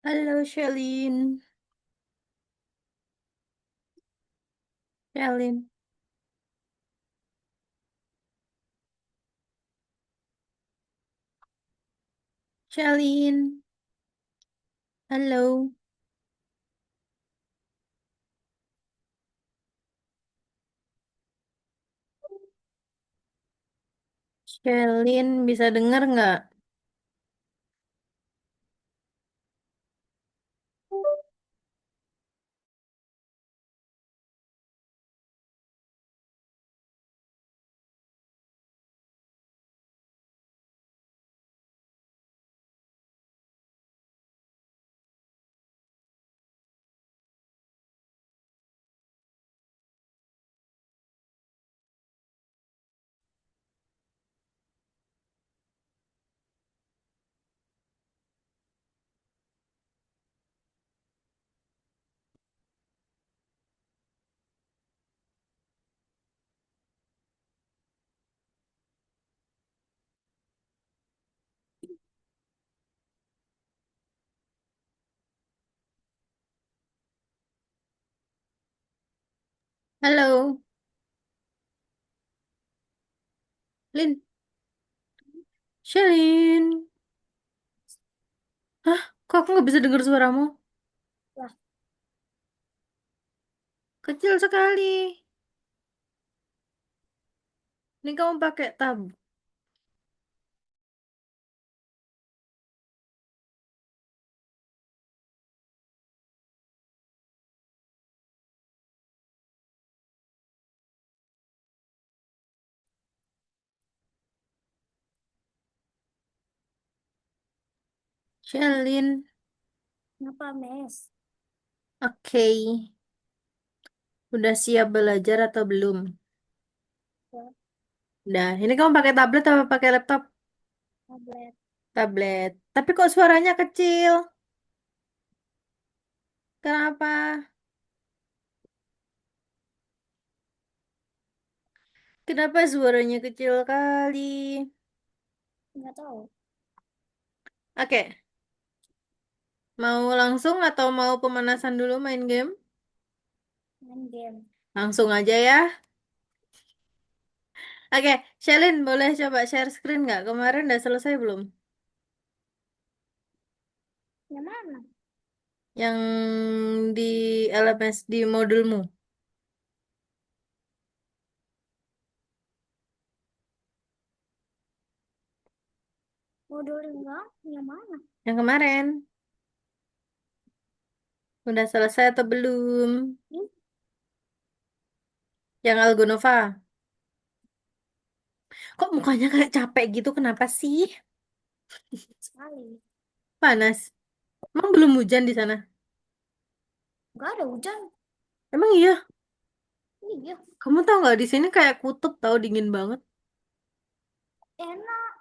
Halo Shelin, Shelin, Shelin, halo, Shelin bisa dengar nggak? Halo, Lin, Shelin, hah? Kok aku nggak bisa dengar suaramu? Lah, Kecil sekali. Ini kamu pakai tab. Shelin, kenapa mes? oke, udah siap belajar atau belum? Ya, Udah, ini kamu pakai tablet atau pakai laptop? tablet. Tablet. Tapi kok suaranya kecil? Kenapa? Kenapa suaranya kecil kali? Nggak tahu. Oke, mau langsung atau mau pemanasan dulu main game? Main game. Langsung aja ya. Oke, Shelin boleh coba share screen nggak? Kemarin udah selesai belum? Yang mana? Yang di LMS di modulmu. Modul enggak? Yang mana? Yang kemarin. Udah selesai atau belum? Ini Yang Algonova. Kok mukanya kayak capek gitu? Kenapa sih? sekali. Panas. Emang belum hujan di sana? Nggak ada hujan. Emang iya? Iya, Kamu tahu nggak di sini kayak kutub tahu dingin banget. enak.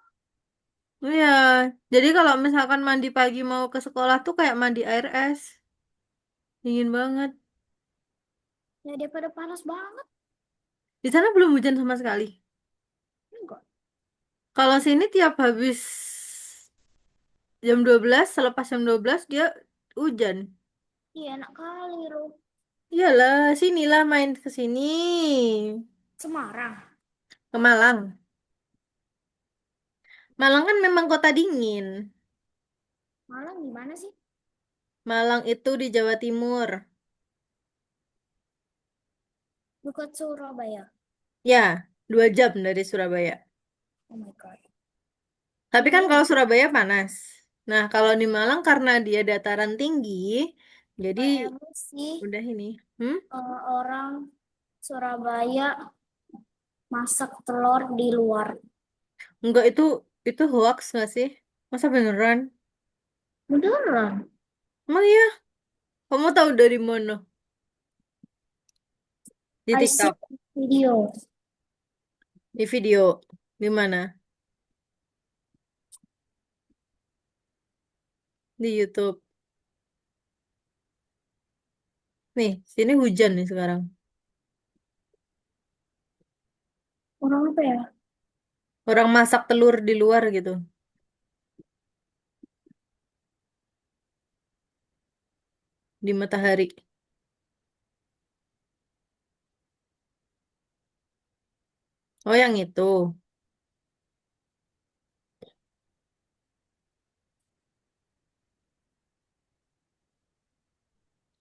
Iya, jadi kalau misalkan mandi pagi mau ke sekolah tuh kayak mandi air es. Dingin banget. Ya daripada panas banget. Di sana belum hujan sama sekali. Enggak. Kalau sini tiap habis jam 12, selepas jam 12 dia hujan. Iya, enak kali loh. Iyalah, sinilah main ke sini. Semarang. Ke Malang. Malang kan memang kota dingin. Malang di mana sih? Malang itu di Jawa Timur. Dekat Surabaya. Ya, 2 jam dari Surabaya. Oh my God. Tapi kan Dingin. kalau Surabaya panas. Nah, kalau di Malang karena dia dataran tinggi, jadi Kayaknya sih udah ini. Hmm? orang Surabaya masak telur di luar. Enggak, itu hoax nggak sih? Masa beneran? Beneran. Emang iya? Kamu tahu dari mana? Di I see TikTok, video. di video, di mana? Di YouTube. Nih, sini hujan nih sekarang. Orang apa ya? Orang masak telur di luar gitu. di matahari. Oh, yang itu.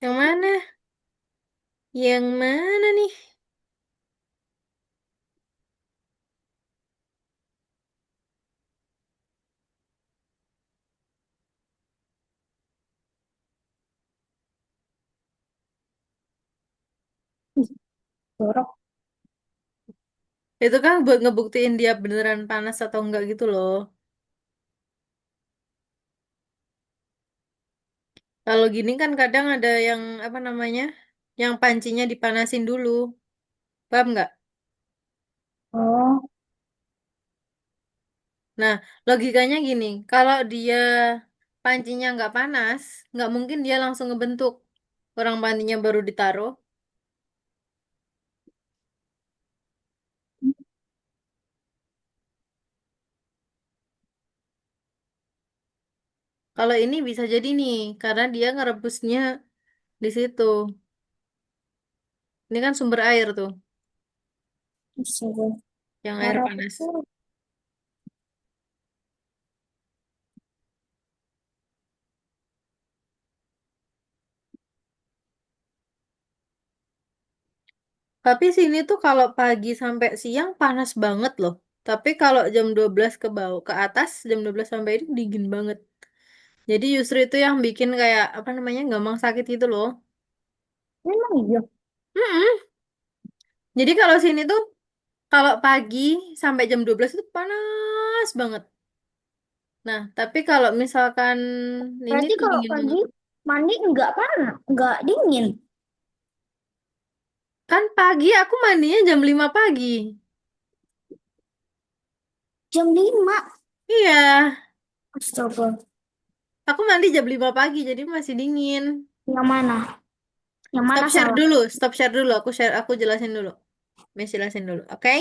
Yang mana? Yang mana nih? Ih, jorok. Itu kan buat ngebuktiin dia beneran panas atau enggak gitu loh. Kalau gini kan kadang ada yang apa namanya? Yang pancinya dipanasin dulu. Paham nggak? Oh, Nah, logikanya gini, kalau dia pancinya nggak panas, nggak mungkin dia langsung ngebentuk. Orang pancinya baru ditaruh. Kalau ini bisa jadi nih, karena dia ngerebusnya di situ. Ini kan sumber air tuh, astaga. yang air Parah panas. tuh. Tapi sini tuh kalau pagi sampai siang panas banget loh. Tapi kalau jam 12 ke bawah ke atas, jam 12 sampai itu dingin banget. Jadi justru itu yang bikin kayak apa namanya gampang sakit gitu loh. Memang iya. Mm-mm. Jadi kalau sini tuh kalau pagi sampai jam 12 itu panas banget. Nah, tapi kalau misalkan ini Berarti tuh kalau dingin pagi banget. mandi enggak panas, enggak dingin. Kan pagi aku mandinya jam 5 pagi. Jam 5. Iya, Astaga. aku mandi jam 5 pagi jadi masih dingin. Yang mana? Yang Stop mana share salah? dulu, stop share dulu. Aku jelasin dulu. Miss jelasin dulu, oke?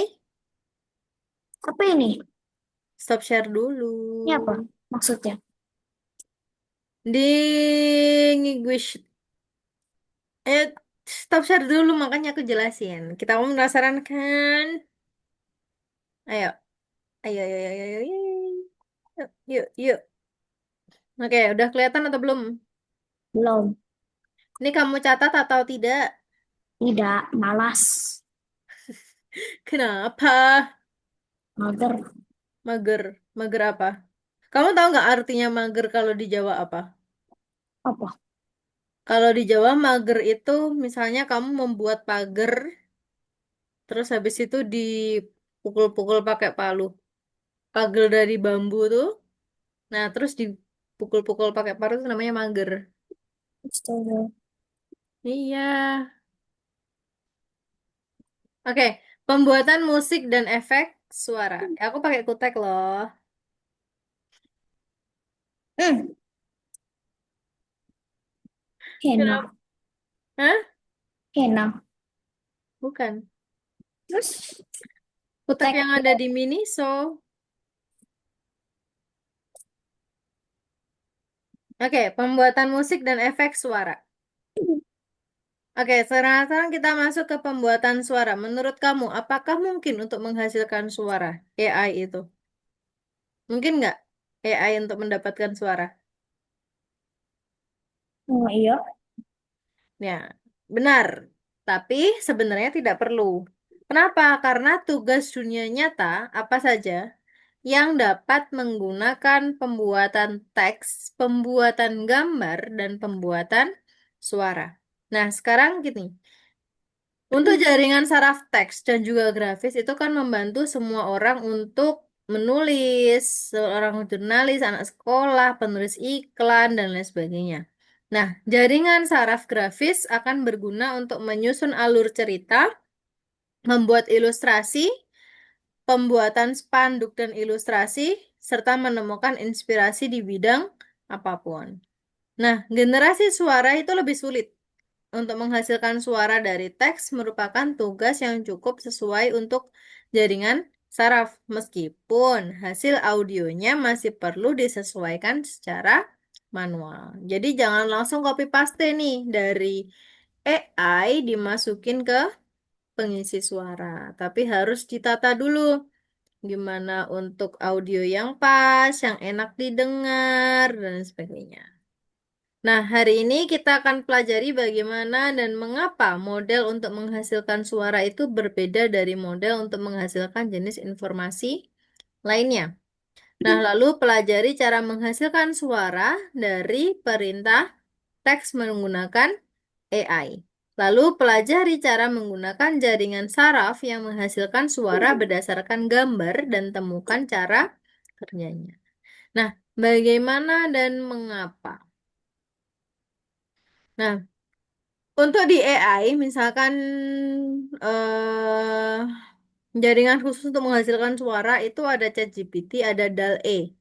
Apa ini? Stop share dulu. Ini apa maksudnya? Ding English. Eh, stop share dulu makanya aku jelasin. Kita mau penasaran kan? Ayo, ayo, ayo, ayo, ayo, ayo. Yuk, yuk, yuk. Oke, udah kelihatan atau belum? Belum. Ini kamu catat atau tidak? Tidak, malas. Kenapa? Mager. Mager. Mager apa? Kamu tahu nggak artinya mager kalau di Jawa apa? Apa? Kalau di Jawa mager itu misalnya kamu membuat pagar, terus habis itu dipukul-pukul pakai palu. Pagar dari bambu tuh. Nah, terus dipukul-pukul pakai palu itu namanya mager. Astaga. Iya. Oke, pembuatan musik dan efek suara. Aku pakai kutek loh. Hmm, Kenapa? Hena. Hah? Hena. Bukan. Terus Kutek tek. yang ada di Miniso. Oke, pembuatan musik dan efek suara. Oke, sekarang kita masuk ke pembuatan suara. Menurut kamu, apakah mungkin untuk menghasilkan suara AI itu? Mungkin nggak AI untuk mendapatkan suara? Oh iya. Ya, benar. Tapi sebenarnya tidak perlu. Kenapa? Karena tugas dunia nyata apa saja yang dapat menggunakan pembuatan teks, pembuatan gambar, dan pembuatan suara. Nah, sekarang gini. Untuk jaringan saraf teks dan juga grafis itu kan membantu semua orang untuk menulis, seorang jurnalis, anak sekolah, penulis iklan, dan lain sebagainya. Nah, jaringan saraf grafis akan berguna untuk menyusun alur cerita, membuat ilustrasi, pembuatan spanduk dan ilustrasi, serta menemukan inspirasi di bidang apapun. Nah, generasi suara itu lebih sulit. Untuk menghasilkan suara dari teks merupakan tugas yang cukup sesuai untuk jaringan saraf, meskipun hasil audionya masih perlu disesuaikan secara manual. Jadi jangan langsung copy paste nih dari AI dimasukin ke pengisi suara, tapi harus ditata dulu gimana untuk audio yang pas, yang enak didengar dan sebagainya. Nah, hari ini kita akan pelajari bagaimana dan mengapa model untuk menghasilkan suara itu berbeda dari model untuk menghasilkan jenis informasi lainnya. Nah, lalu pelajari cara menghasilkan suara dari perintah teks menggunakan AI. Lalu pelajari cara menggunakan jaringan saraf yang menghasilkan suara berdasarkan gambar dan temukan cara kerjanya. Nah, bagaimana dan mengapa? Nah, untuk di AI, misalkan jaringan khusus untuk menghasilkan suara itu ada ChatGPT, ada DAL-E.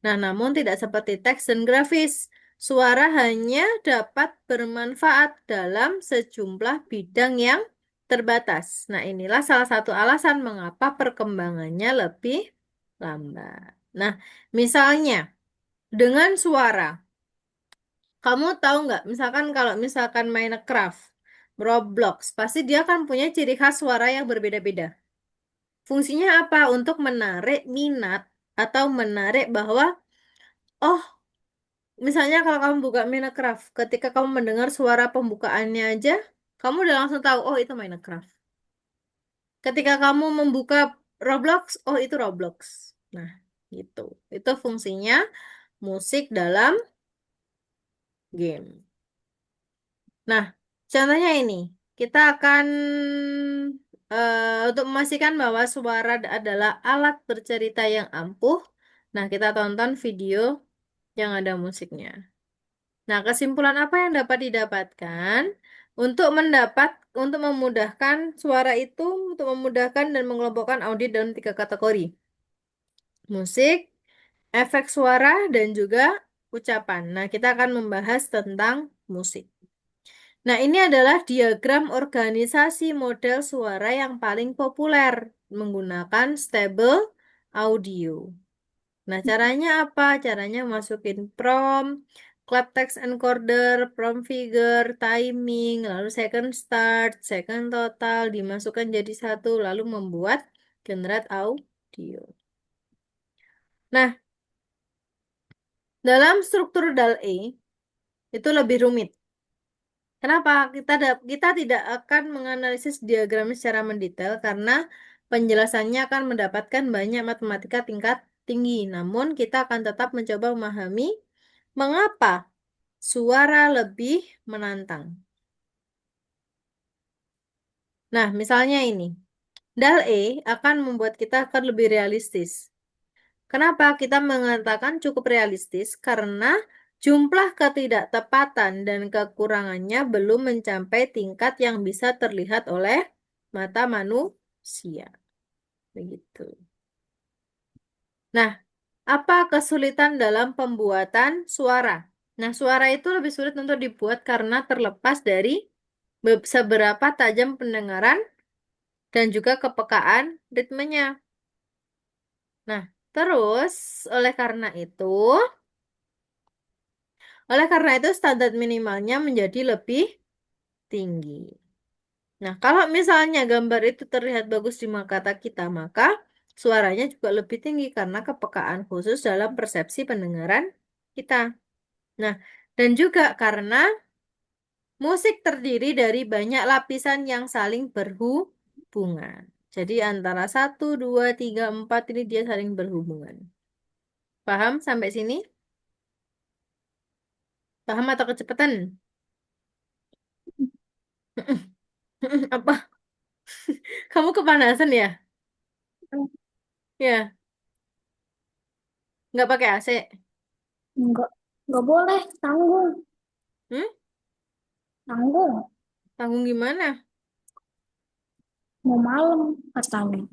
Nah, namun tidak seperti teks dan grafis. Suara hanya dapat bermanfaat dalam sejumlah bidang yang terbatas. Nah, inilah salah satu alasan mengapa perkembangannya lebih lambat. Nah, misalnya dengan suara, kamu tahu nggak? Misalkan kalau misalkan Minecraft, Roblox, pasti dia kan punya ciri khas suara yang berbeda-beda. Fungsinya apa? Untuk menarik minat atau menarik bahwa, oh, misalnya kalau kamu buka Minecraft, ketika kamu mendengar suara pembukaannya aja, kamu udah langsung tahu, oh itu Minecraft. Ketika kamu membuka Roblox, oh itu Roblox. Nah, gitu. Itu fungsinya musik dalam game. Nah, contohnya ini. Kita akan untuk memastikan bahwa suara adalah alat bercerita yang ampuh. Nah, kita tonton video yang ada musiknya. Nah, kesimpulan apa yang dapat didapatkan untuk memudahkan suara itu untuk memudahkan dan mengelompokkan audit dalam tiga kategori. Musik, efek suara dan juga ucapan. Nah, kita akan membahas tentang musik. Nah, ini adalah diagram organisasi model suara yang paling populer menggunakan stable audio. Nah, caranya apa? Caranya masukin prompt, clap text encoder, prompt figure, timing, lalu second start, second total, dimasukkan jadi satu, lalu membuat generate audio. Nah, dalam struktur DAL-E itu lebih rumit. Kenapa? Kita tidak akan menganalisis diagram secara mendetail karena penjelasannya akan mendapatkan banyak matematika tingkat tinggi. Namun, kita akan tetap mencoba memahami mengapa suara lebih menantang. Nah, misalnya ini. DAL-E akan membuat kita akan lebih realistis. Kenapa kita mengatakan cukup realistis? Karena jumlah ketidaktepatan dan kekurangannya belum mencapai tingkat yang bisa terlihat oleh mata manusia. Begitu. Nah, apa kesulitan dalam pembuatan suara? Nah, suara itu lebih sulit untuk dibuat karena terlepas dari seberapa tajam pendengaran dan juga kepekaan ritmenya. Nah, terus oleh karena itu standar minimalnya menjadi lebih tinggi. Nah, kalau misalnya gambar itu terlihat bagus di mata kita, maka suaranya juga lebih tinggi karena kepekaan khusus dalam persepsi pendengaran kita. Nah, dan juga karena musik terdiri dari banyak lapisan yang saling berhubungan. Jadi antara satu, dua, tiga, empat ini dia saling berhubungan. Paham sampai sini? Paham atau kecepatan? Apa? Kamu kepanasan ya? Ya, nggak pakai AC. Enggak, enggak boleh, tanggung, Hmm? tanggung. Tanggung gimana? Mau malam katanya.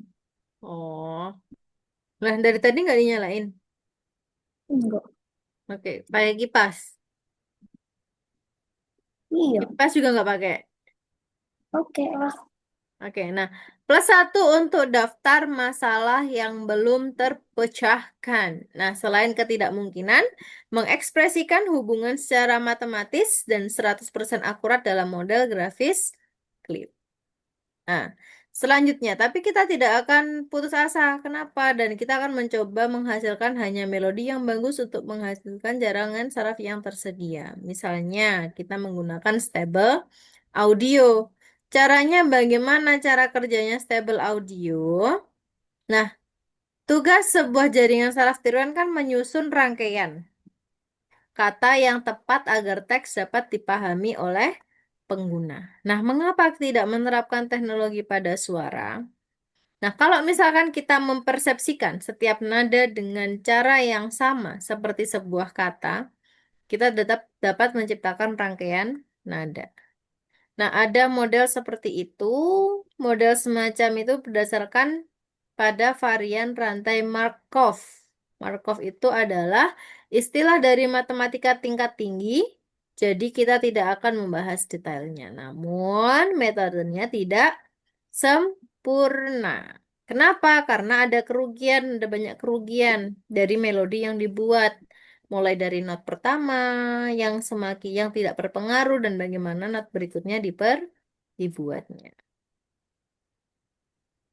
Oh, lah dari tadi nggak dinyalain. Enggak. Oke, pakai kipas. Iya, Kipas juga nggak pakai. oke lah. Oke, nah Plus satu untuk daftar masalah yang belum terpecahkan. Nah, selain ketidakmungkinan, mengekspresikan hubungan secara matematis dan 100% akurat dalam model grafis klip. Nah, selanjutnya, tapi kita tidak akan putus asa. Kenapa? Dan kita akan mencoba menghasilkan hanya melodi yang bagus untuk menghasilkan jarangan saraf yang tersedia. Misalnya, kita menggunakan stable audio. Caranya bagaimana cara kerjanya stable audio? Nah, tugas sebuah jaringan saraf tiruan kan menyusun rangkaian kata yang tepat agar teks dapat dipahami oleh pengguna. Nah, mengapa tidak menerapkan teknologi pada suara? Nah, kalau misalkan kita mempersepsikan setiap nada dengan cara yang sama seperti sebuah kata, kita tetap dapat menciptakan rangkaian nada. Nah, ada model seperti itu. Model semacam itu berdasarkan pada varian rantai Markov. Markov itu adalah istilah dari matematika tingkat tinggi, jadi kita tidak akan membahas detailnya. Namun, metodenya tidak sempurna. Kenapa? Karena ada kerugian, ada banyak kerugian dari melodi yang dibuat. Mulai dari not pertama yang semakin yang tidak berpengaruh dan bagaimana not berikutnya dibuatnya.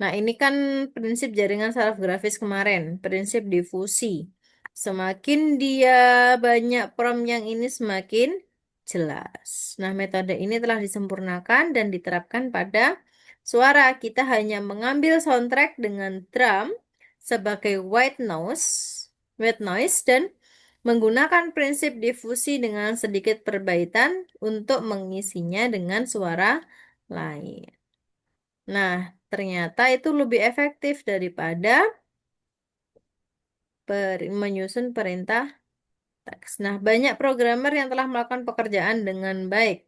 Nah, ini kan prinsip jaringan saraf grafis kemarin, prinsip difusi. Semakin dia banyak prom yang ini semakin jelas. Nah, metode ini telah disempurnakan dan diterapkan pada suara. Kita hanya mengambil soundtrack dengan drum sebagai white noise dan menggunakan prinsip difusi dengan sedikit perbaikan untuk mengisinya dengan suara lain. Nah, ternyata itu lebih efektif daripada menyusun perintah teks. Nah, banyak programmer yang telah melakukan pekerjaan dengan baik.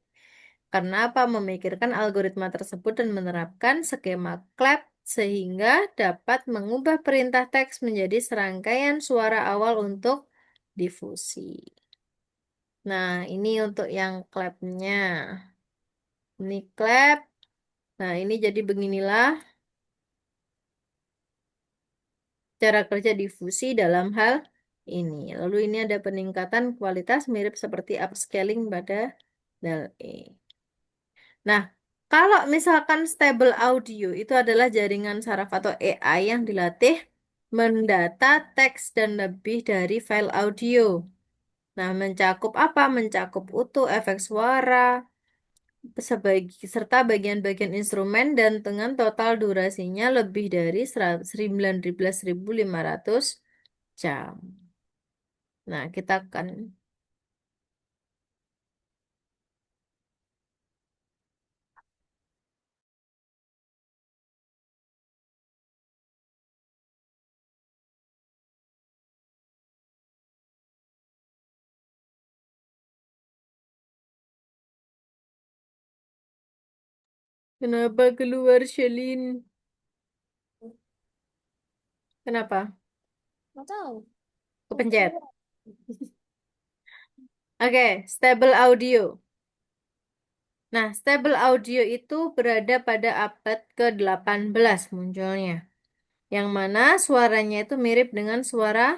Karena apa? Memikirkan algoritma tersebut dan menerapkan skema clap sehingga dapat mengubah perintah teks menjadi serangkaian suara awal untuk difusi. Nah, ini untuk yang clapnya. Ini clap. Nah, ini jadi beginilah cara kerja difusi dalam hal ini. Lalu ini ada peningkatan kualitas mirip seperti upscaling pada DAL-E. Nah, kalau misalkan stable audio itu adalah jaringan saraf atau AI yang dilatih mendata teks dan lebih dari file audio. Nah, mencakup apa? Mencakup utuh, efek suara, serta bagian-bagian instrumen dan dengan total durasinya lebih dari 19.500 jam. Nah, kita akan kenapa keluar Shelin? Kenapa? Nggak tahu. Mau Kepencet. keluar. Oke, stable audio. Nah, stable audio itu berada pada abad ke-18 munculnya. Yang mana suaranya itu mirip dengan suara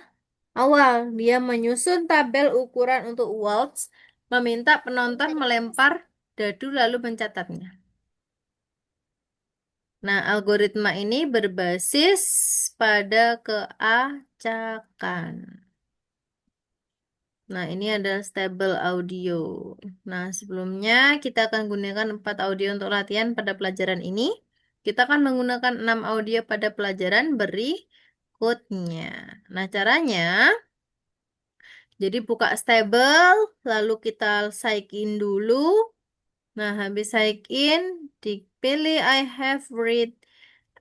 awal. Dia menyusun tabel ukuran untuk waltz, meminta penonton melempar dadu lalu mencatatnya. Nah, algoritma ini berbasis pada keacakan. Nah, ini ada stable audio. Nah, sebelumnya kita akan gunakan 4 audio untuk latihan pada pelajaran ini. Kita akan menggunakan 6 audio pada pelajaran berikutnya. Nah, caranya, jadi buka stable, lalu kita sign in dulu. Nah, habis sign in, dipilih I have read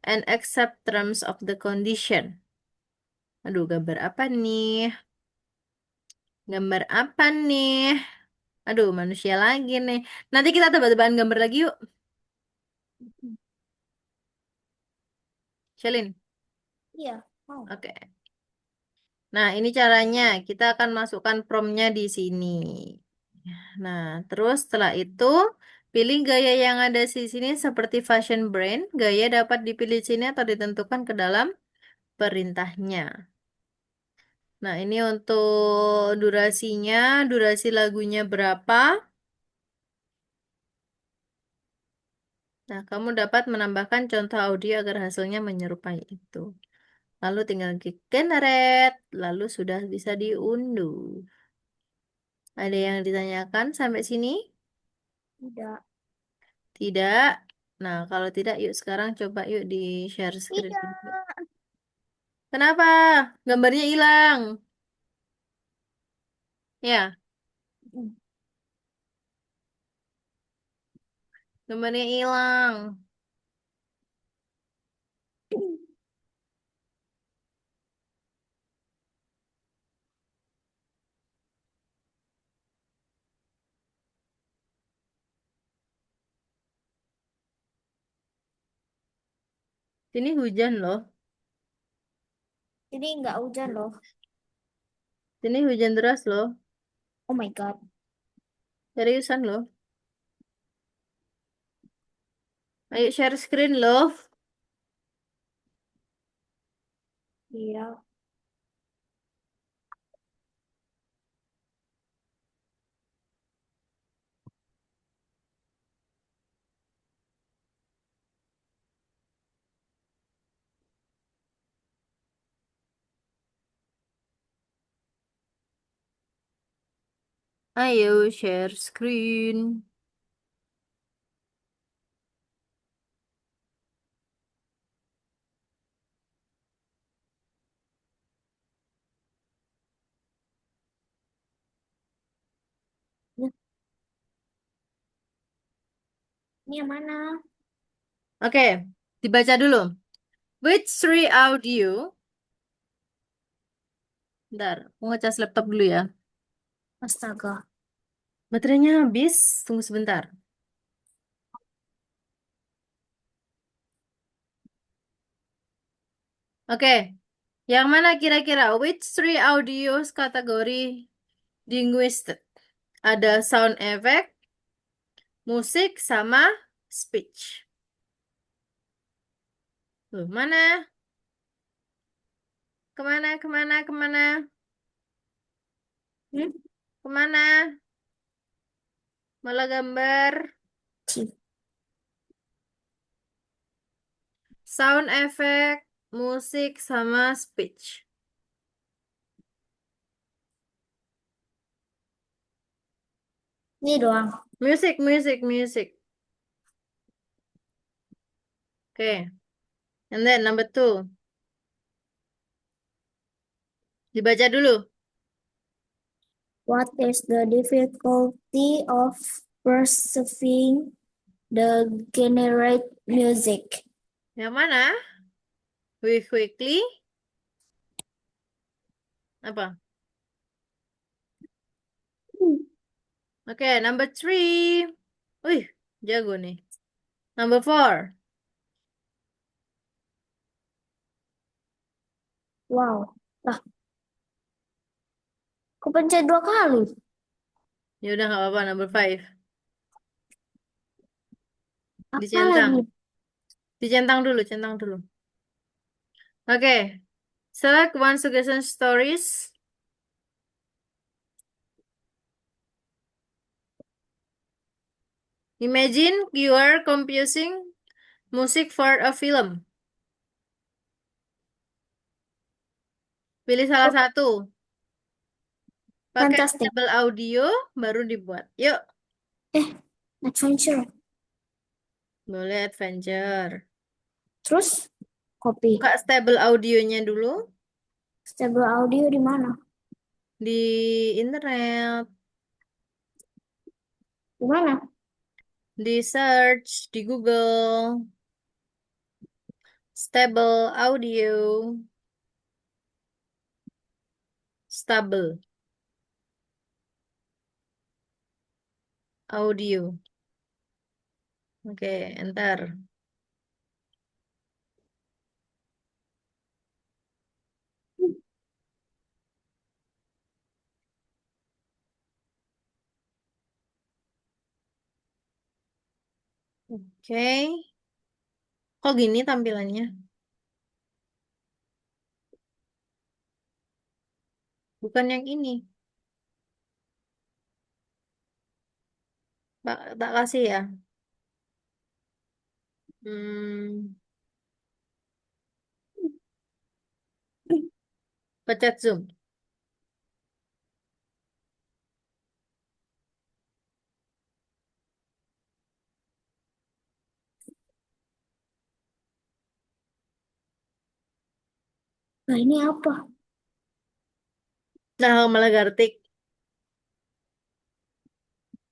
and accept terms of the condition. Aduh, gambar apa nih? Gambar apa nih? Aduh, manusia lagi nih. Nanti kita tebak-tebakan gambar lagi yuk. Shalin. Iya, mau. Oke. Nah, ini caranya. Kita akan masukkan promptnya di sini. Nah, terus setelah itu Pilih gaya yang ada di sini seperti fashion brand. Gaya dapat dipilih di sini atau ditentukan ke dalam perintahnya. Nah, ini untuk durasinya, durasi lagunya berapa? Nah, kamu dapat menambahkan contoh audio agar hasilnya menyerupai itu. Lalu tinggal klik generate, lalu sudah bisa diunduh. Ada yang ditanyakan sampai sini? Tidak. Tidak. Nah, kalau tidak, yuk sekarang coba yuk di share screen dulu. Tidak. Kenapa? Gambarnya hilang. Ya, Hmm. gambarnya hilang. Ini hujan loh. Ini nggak hujan loh. Ini hujan deras loh. Oh my God. Seriusan loh. Ayo share screen loh. Iya. Ayo share screen. Ini ini yang mana? Oke, dibaca dulu. Which three audio? Bentar, aku ngecas laptop dulu ya. Astaga. Baterainya habis. Tunggu sebentar. Oke, yang mana kira-kira? Which three audios kategori linguistik? Ada sound effect, musik, sama speech. Loh, mana? Kemana, kemana, kemana? Hmm? Kemana? Malah gambar. Cih. Sound effect, musik, sama speech. Ini doang. Music, music, music. Oke, and then number two. Dibaca dulu. What is the difficulty of perceiving the generate music? Yang mana? We quickly. Apa? Hmm. Oke, number three. Wih, jago nih. Number four. Wow. Lah, aku pencet 2 kali. Ya udah nggak apa-apa. Number five. Apa Dicentang. lagi? Dicentang dulu, centang dulu. Oke. Select one suggestion stories. Imagine you are composing music for a film. Pilih salah Oh, satu. Pakai fantastic. tabel audio, baru dibuat. Yuk. Eh, adventure. Boleh adventure. Terus copy. Buka stable audionya dulu Stable audio di mana? di internet, Di mana? di search di Google, stable audio, stable audio. Oke, enter. Oke. Kok gini tampilannya? Bukan yang ini. Tak kasih ya. Hmm, pencet zoom. Nah, ini apa? Nah, malah gartik.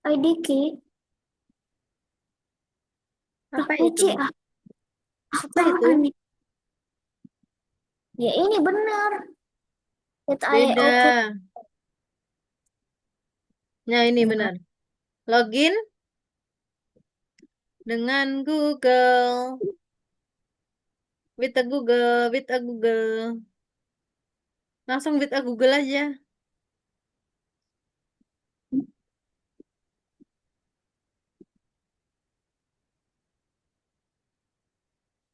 ID key. Lah, Apa itu? PC ah. Apa itu? Apaan nih? Ya ini benar. With Beda. IO ke Nah, ini enggak. benar. Login dengan Google. With a Google, with a Google. Langsung with a Google aja.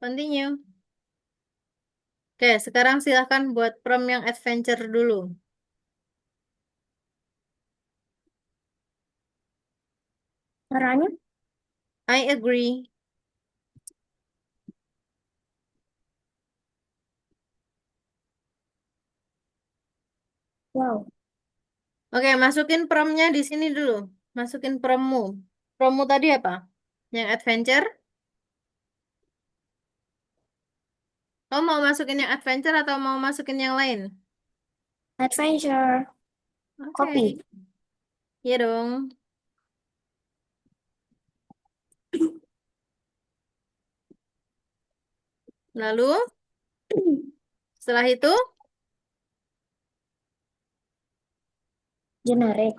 Continue. Oke, sekarang silahkan buat prompt yang adventure dulu. Caranya? I agree. Wow. Oke, masukin promptnya di sini dulu. Masukin promptmu. Promptmu tadi apa? Yang adventure? Kamu mau masukin yang adventure atau mau masukin yang lain? Adventure. Oke, Copy. iya dong. Lalu, setelah itu, Generate.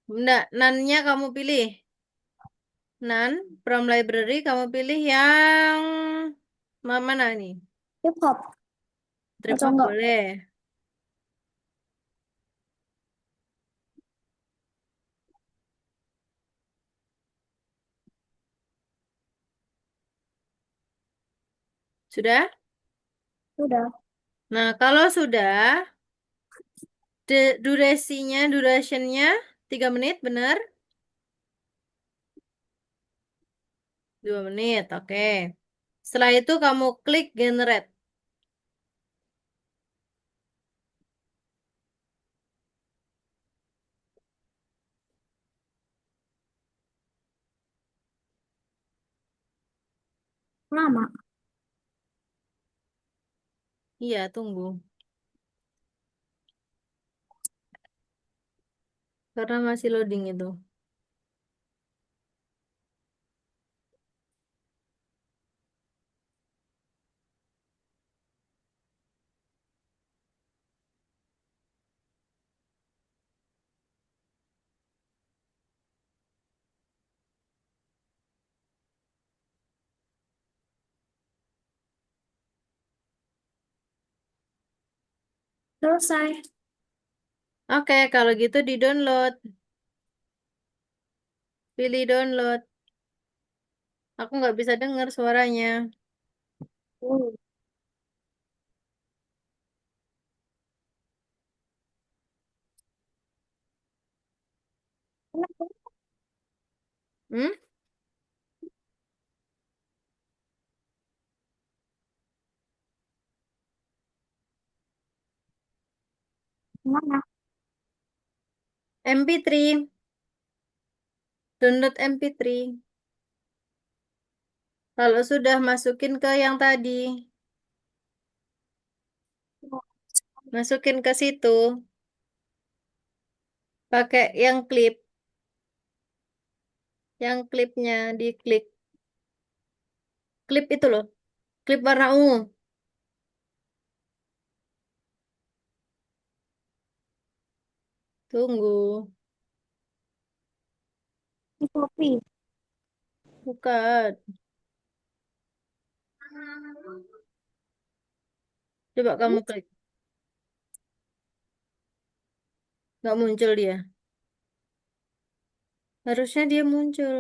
enggak, nan-nya kamu pilih. Nan, from library, kamu pilih yang mana nih? Hip hop. Trip Atau hop enggak? boleh. Sudah? Udah. Nah, kalau sudah, durationnya 3 menit, benar? 2 menit, oke. Setelah itu kamu klik generate. Lama. Iya, tunggu. Karena masih loading itu. Selesai. Oke, kalau gitu di-download. Pilih download. Aku nggak bisa dengar suaranya. Hmm. Hmm? Mana? MP3. Download MP3. Kalau sudah masukin ke yang tadi. Masukin ke situ. Pakai yang klip. Yang klipnya diklik. Klip itu loh. Klip warna ungu. Tunggu. Ini copy. Bukan. Coba kamu klik. Nggak muncul dia. Harusnya dia muncul.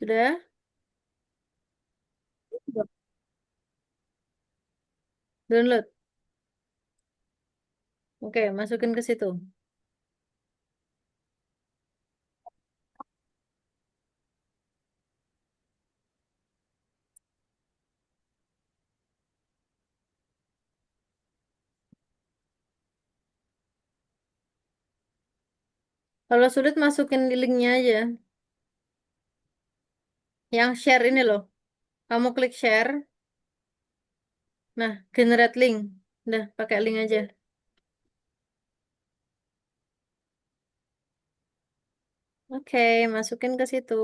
Sudah? Udah. Download. Oke, masukin ke situ. Kalau sulit masukin di linknya aja. Yang share ini loh. Kamu klik share. Nah, generate link. Udah, pakai link aja. Oke, masukin ke situ.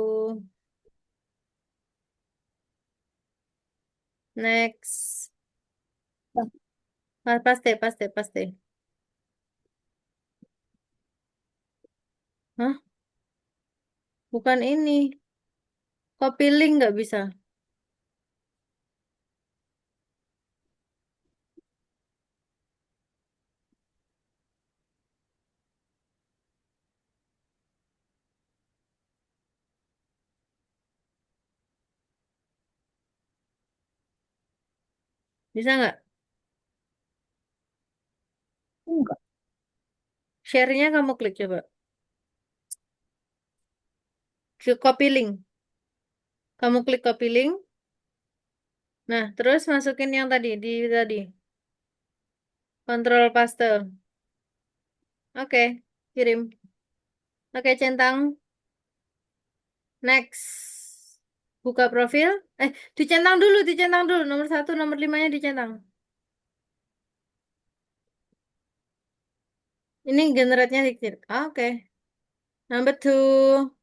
Next. Paste, paste, paste. Hah? Bukan ini. Copy link nggak bisa. Bisa nggak? Enggak. Share-nya kamu klik coba. Ke copy link. Kamu klik copy link. Nah, terus masukin yang tadi di tadi. Control paste. Oke, kirim. Oke, centang. Next. Buka profil. Dicentang dulu. Nomor satu, nomor limanya dicentang. Ini generate-nya dikit. Oke. Number two.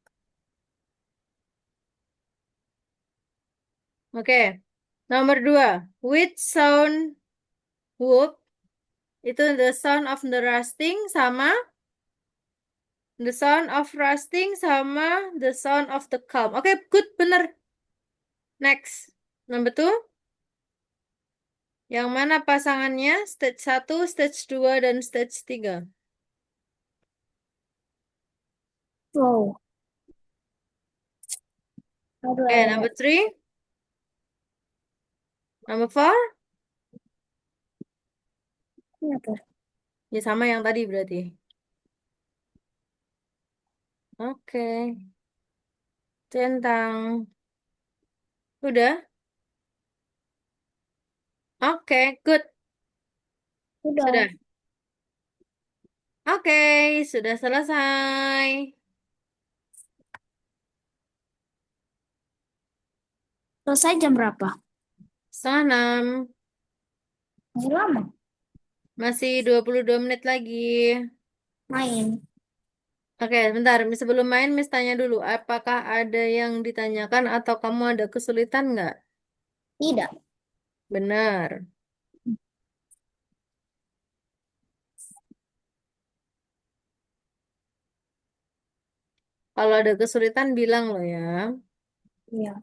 Oke. Nomor dua. Which sound whoop itu the sound of the rusting sama the sound of rusting sama the sound of the calm. Oke, good, bener. Next. Number two. Yang mana pasangannya? Stage satu, stage 2, dan stage 3. Wow. Oke, number three. Number four. Ini apa? Ya sama yang tadi berarti. Oke. Centang. Udah? Oke, good. Udah. Sudah. Oke, sudah selesai. Selesai jam berapa? Setengah 6. Masih lama. Masih 22 menit lagi. Main. Oke, bentar. Sebelum main, Miss tanya dulu. Apakah ada yang ditanyakan atau kamu ada kesulitan nggak? Tidak. Benar. Kalau ada kesulitan, bilang loh ya. Iya.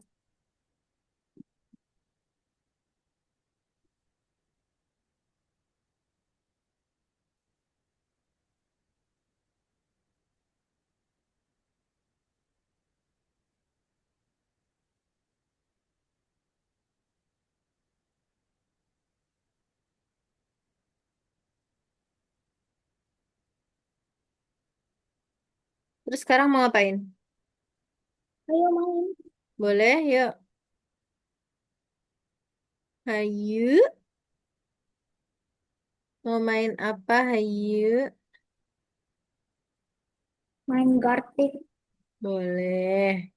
Terus sekarang mau ngapain? Ayo main. Boleh, yuk. Hayu. Mau main apa? Hayu. Main Gartic. Boleh.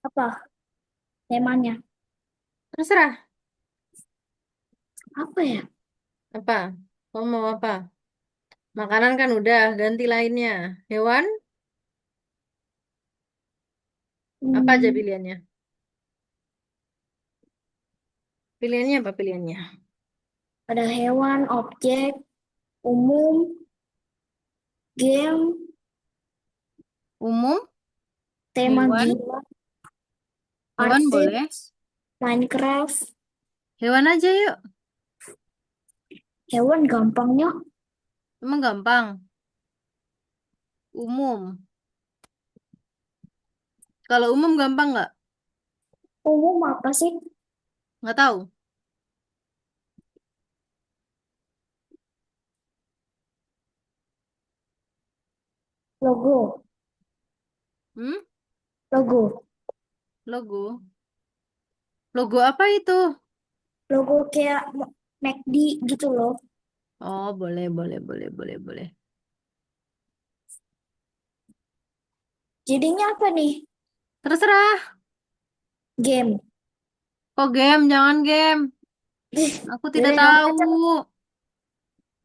Apa temanya? Terserah. Apa ya? Apa? Kamu mau apa? Makanan kan udah, ganti lainnya. Hewan? Apa aja Hmm, pilihannya? Pilihannya apa pilihannya? ada hewan, objek, umum, Game Umum, tema hewan, gila, hewan artis, boleh. Minecraft. Hewan aja yuk. Hewan gampangnya. Emang gampang. Umum. Kalau umum gampang nggak? Umum apa sih? Nggak tahu. Logo. Hmm? Logo. Logo. Logo apa itu? Logo kayak McD gitu loh. Oh, boleh, boleh, boleh, boleh, boleh. Jadinya apa nih? Terserah. Game. Kok game? Jangan game. Aku tidak Yaudah yang mana tahu. aja. Yang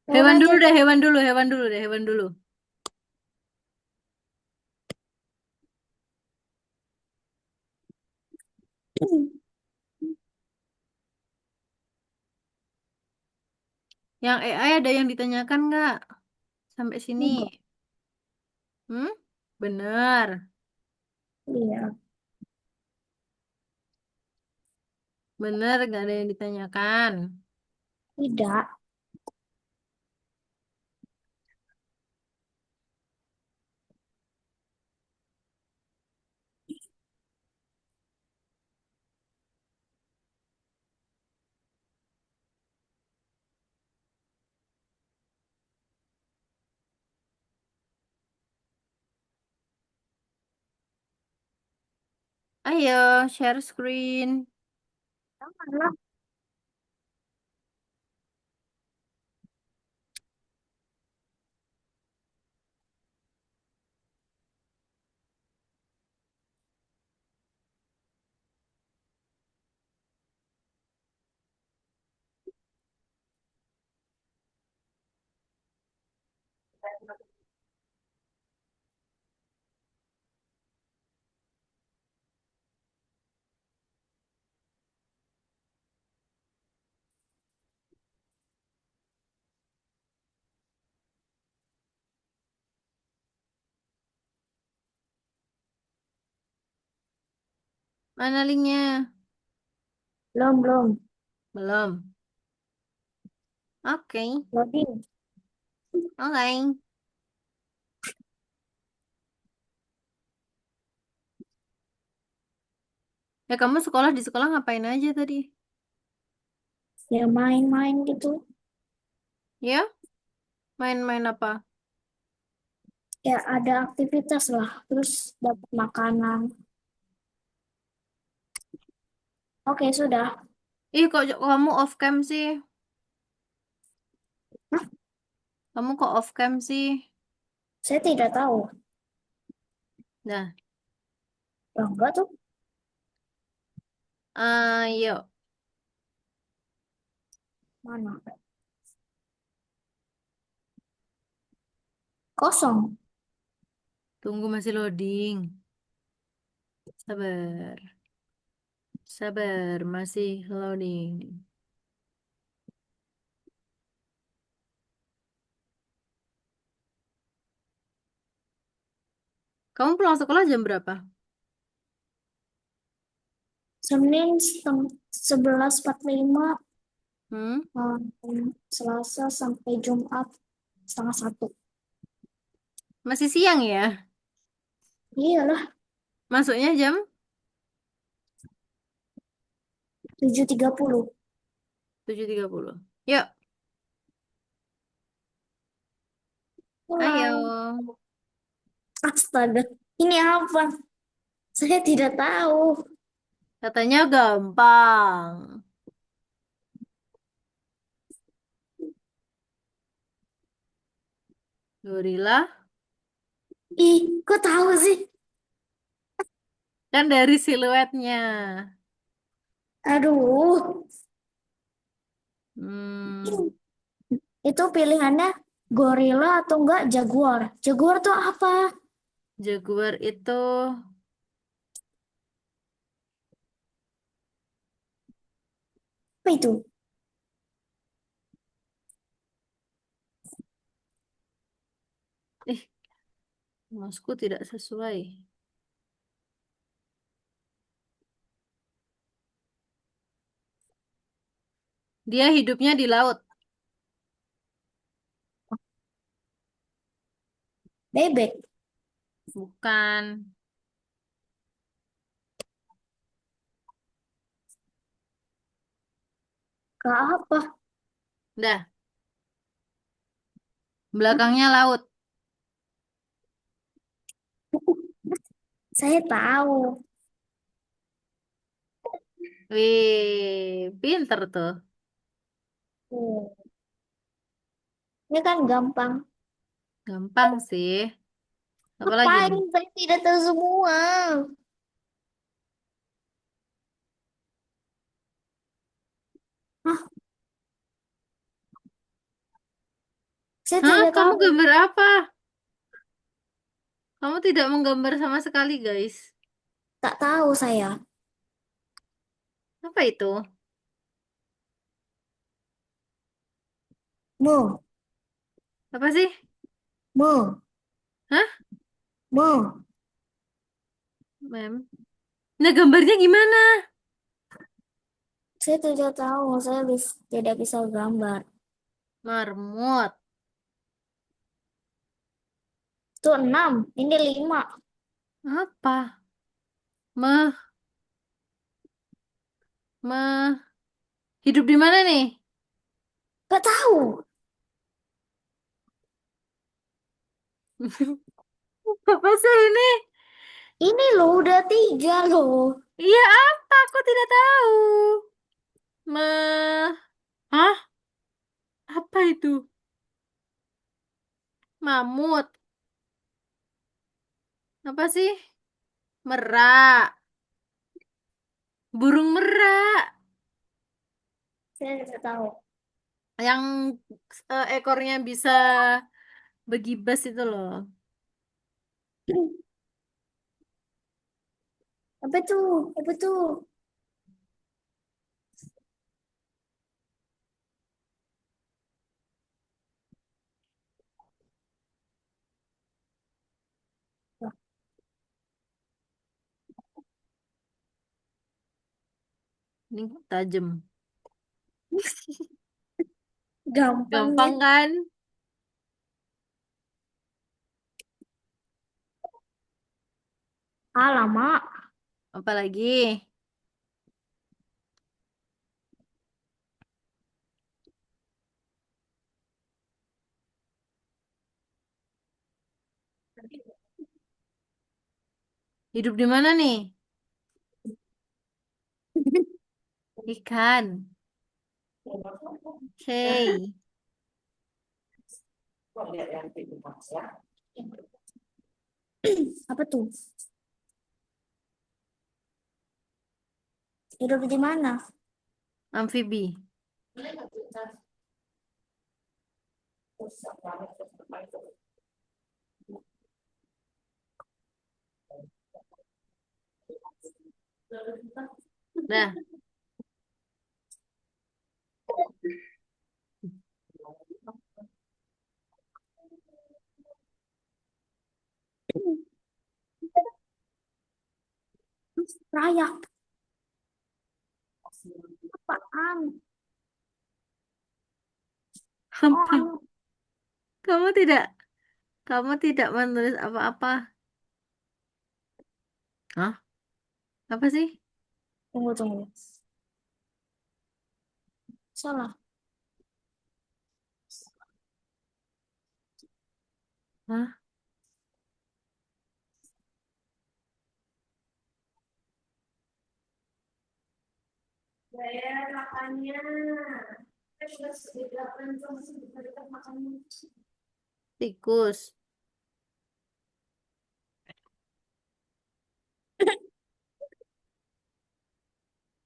mana Hewan aja. dulu deh, hewan dulu, hewan dulu deh, hewan dulu. Yang AI ada yang ditanyakan nggak? Sampai sini. Enggak. Hmm? Bener. Iya. Bener, nggak ada yang ditanyakan. Tidak. Ayo, share screen. Janganlah. Mana linknya? Belum, belum. Belum. Oke, Loading. oke. Ya kamu sekolah di sekolah ngapain aja tadi? Ya main-main gitu. Ya, main-main apa? Ya ada aktivitas lah. Terus dapat makanan. Oke, sudah. Ih, kok kamu off cam sih? Hah? Kamu kok off cam sih? Saya tidak tahu. Nah, Oh, enggak tuh. ayo. Mana? Kosong. Tunggu masih loading. Sabar. Sabar, masih loading. Kamu pulang sekolah jam berapa? Senin 11.45. Hmm? Selasa sampai Jumat setengah satu. Masih siang ya? Iyalah, Masuknya jam 7.30. 7.30. Yuk, ayo. Pulang. Astaga, ini apa? Saya tidak tahu. Katanya gampang. Gorila. Ih, kok tahu sih? Kan dari siluetnya. Aduh, Hmm, itu pilihannya gorila atau enggak jaguar? Jaguar tuh apa? jaguar itu Apa itu? ih Masku tidak sesuai. Dia hidupnya di laut. Bebek. Bukan. Kak apa? Dah, belakangnya laut. Saya tahu. Wih, pinter tuh. Hmm. Ini kan gampang. Gampang sih. Apalagi Ngapain? nih? Saya tidak tahu semua. Hah? Saya Hah? tidak Kamu tahu. gambar apa? Kamu tidak menggambar sama sekali, guys. Tak tahu saya. Apa itu? Mu, Apa sih? mu, Hah? mu. Mem. Nah, gambarnya gimana? Saya tidak tahu. Saya tidak bisa gambar. Marmut. Itu 6. Ini 5. Apa? Meh, meh. Hidup di mana nih? Gak tahu. Apa sih ini? Ini loh udah 3 loh. Iya apa? Aku tidak tahu. Meh. Hah? Apa itu? Mamut. Apa sih? Merak. Burung merak. Saya tidak tahu. Yang ekornya bisa begibas itu loh. Apa tuh? Apa tuh? Ini tajam. Gampang ya. Gampang kan? Ah, lama. Apalagi hidup di mana nih? Ikan. Oke. Apa tuh? Hidup di mana? Amfibi. Dah. Raya. Apaan? Oh, Apa? anu. Kamu tidak, kamu tidak menulis apa-apa. Hah? Apa sih? Tunggu, tunggu. Salah. Hah? Saya makannya. Saya sudah sediakan sama makannya. Tikus.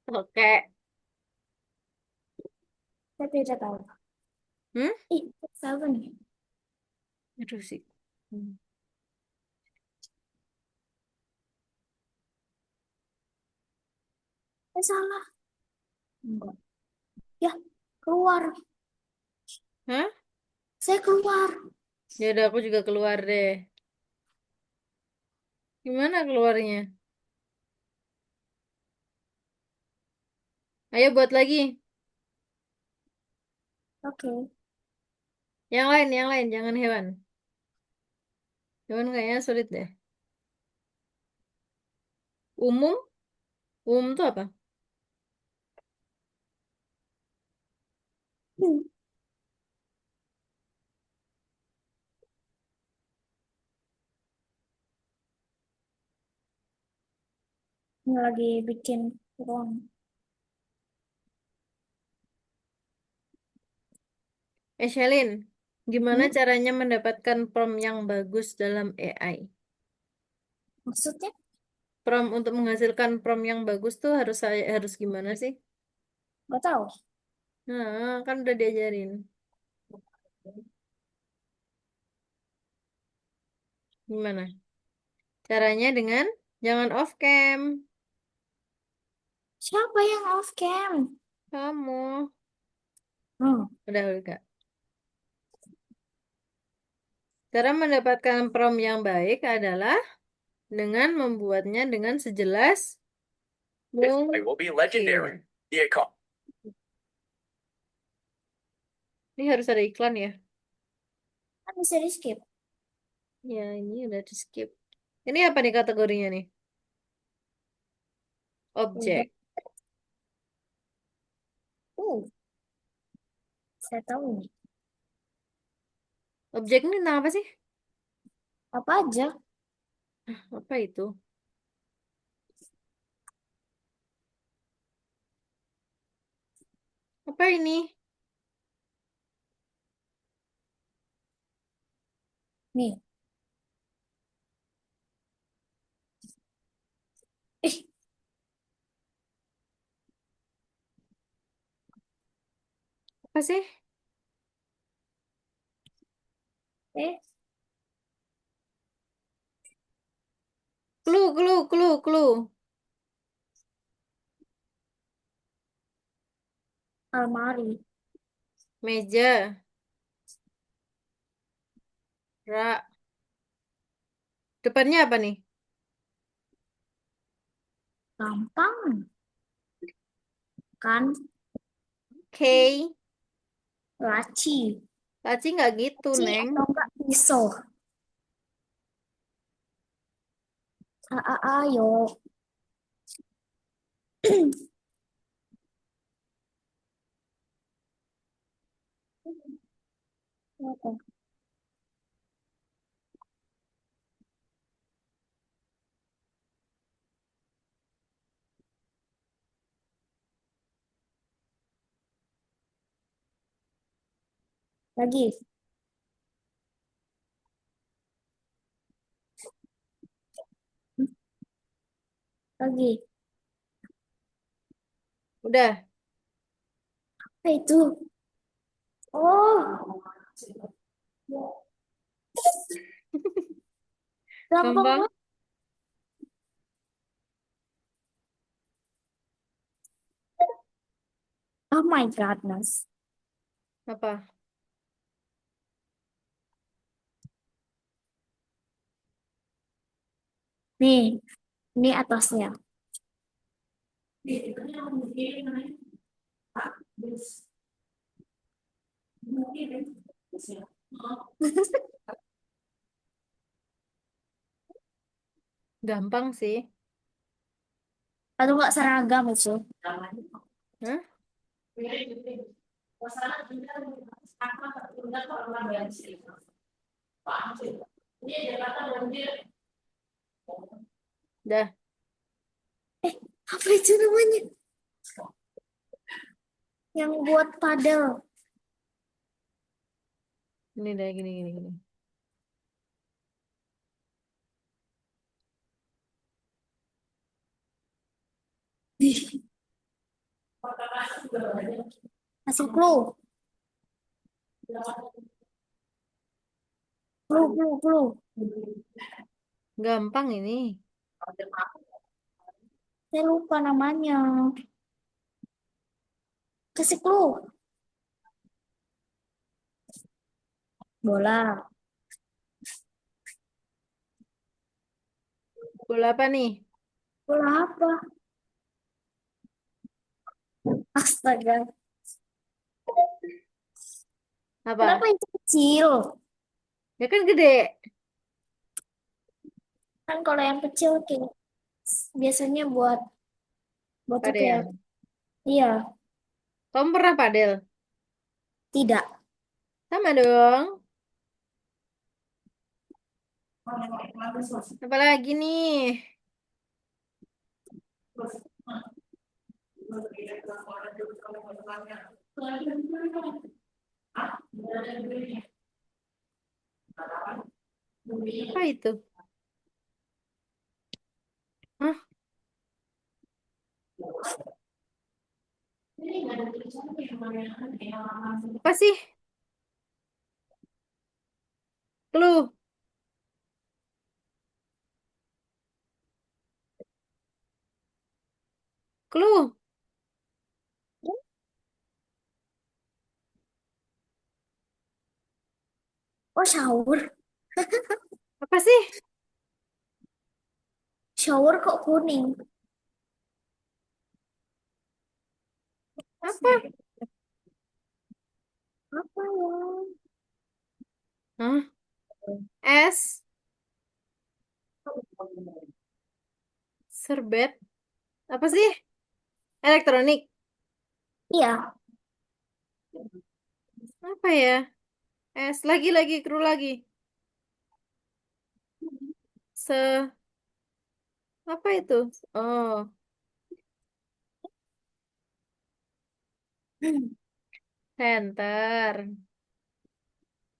Oke. Saya tidak tahu. Hmm? Ih, siapa nih? Aduh sih. Hmm. Saya salah. Enggak. Ya, keluar. Hah? Saya keluar. Ya udah aku juga keluar deh. Gimana keluarnya? Ayo buat lagi. Oke. Yang lain, jangan hewan. Hewan kayaknya sulit deh. Umum, umum tuh apa? Hmm, Ini lagi bikin ruang. Shelin, gimana Hmm? caranya mendapatkan prompt yang bagus dalam AI? Maksudnya? Prompt untuk menghasilkan prompt yang bagus tuh harus gimana sih? Gak tahu. Nah, kan udah diajarin. Gimana? Caranya dengan jangan off cam. Siapa yang off cam? Kamu. Hmm. Udah, Kak. Cara mendapatkan prompt yang baik adalah dengan membuatnya dengan sejelas mungkin. Ini harus ada iklan ya? Kan bisa di skip. Ya, ini udah di skip. Ini apa nih kategorinya nih? Udah. Objek. Uh, saya tahu nih. Objek ini tentang apa sih? Apa aja? Apa itu? Apa ini? Nih. Eh, Apa sih? eh, Clue. almari. Meja. Rak. Depannya apa nih? Gampang. Kan? K. Laci. Laci nggak gitu, Laci Neng. atau enggak pisau? Ayo. Apa? Lagi. Lagi. Udah. Apa itu? Oh, gampang Gampang. banget. Oh my goodness. Apa? Nih, ini atasnya. Gampang sih. Atau enggak seragam itu. Hah? Dah. Eh, apa itu namanya? Yang buat padel. Ini dah gini. Kasih clue. Clue. Gampang ini. Saya lupa namanya. Kasih clue. Bola. Bola apa nih? Bola apa? Astaga. Kenapa Apa? itu kecil? Ya kan gede. Kan kalau yang kecil kayak biasanya buat buat apa ya? Padel. Iya, Kamu pernah padel? tidak. Sama dong. Apalagi nih? Apa itu? Hah? Apa sih? Clue. Clue. Oh, shower. Apa sih? Shower kok kuning? Apa? Apa ya? Hah? Es. Serbet. Apa sih? Elektronik. Iya, Apa ya? Es. Lagi. Kru lagi. Se... Apa itu? Oh. Center.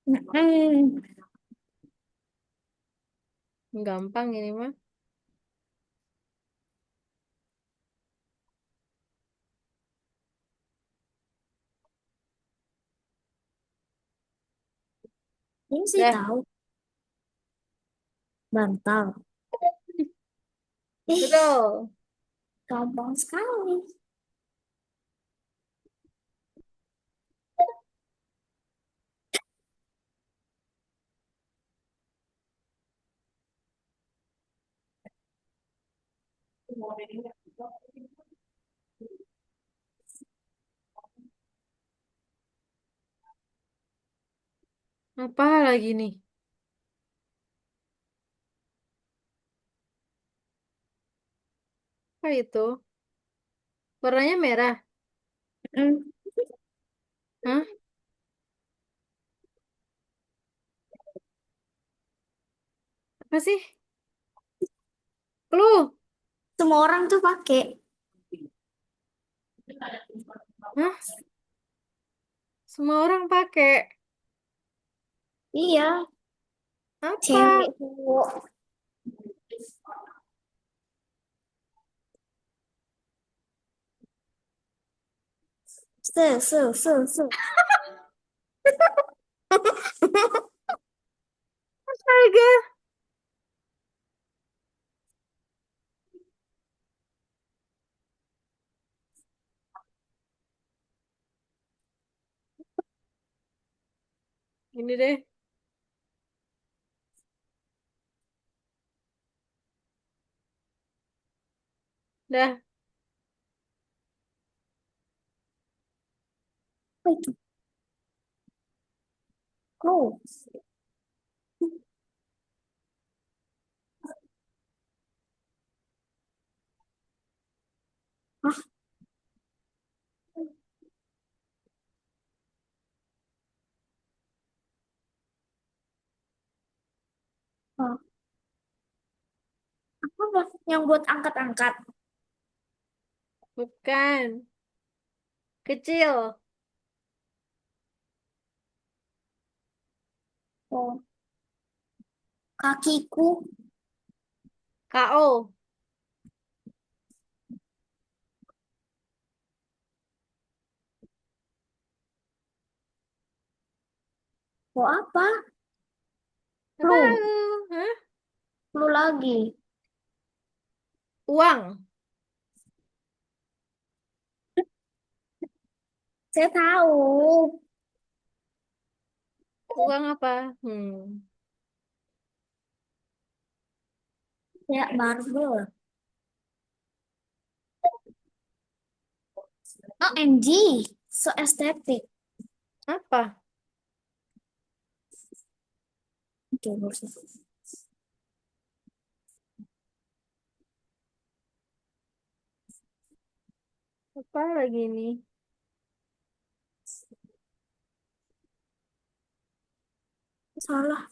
mm, Gampang ini mah. ini sih Dah. tahu. Bantal. Ih, Betul. gampang sekali. Apa lagi nih? Apa itu? Warnanya merah. Mm, Hah? Apa sih? Clue. Semua orang tuh pakai. Hah? Semua orang pakai. Iya, Apa? cewek cowok. Se. Astaga. Ini deh. Dah. Apa itu? Oh, hah? Apa yang buat angkat-angkat? Bukan. Kecil. Oh, kakiku. KO. Oh, apa? Gak Flu. tahu. Hah? Flu lagi. Uang. Saya tahu. Uang apa? Hmm. Ya, Marvel. OMG, so estetik. Apa? Oke, bagus. Apa lagi nih? Salah.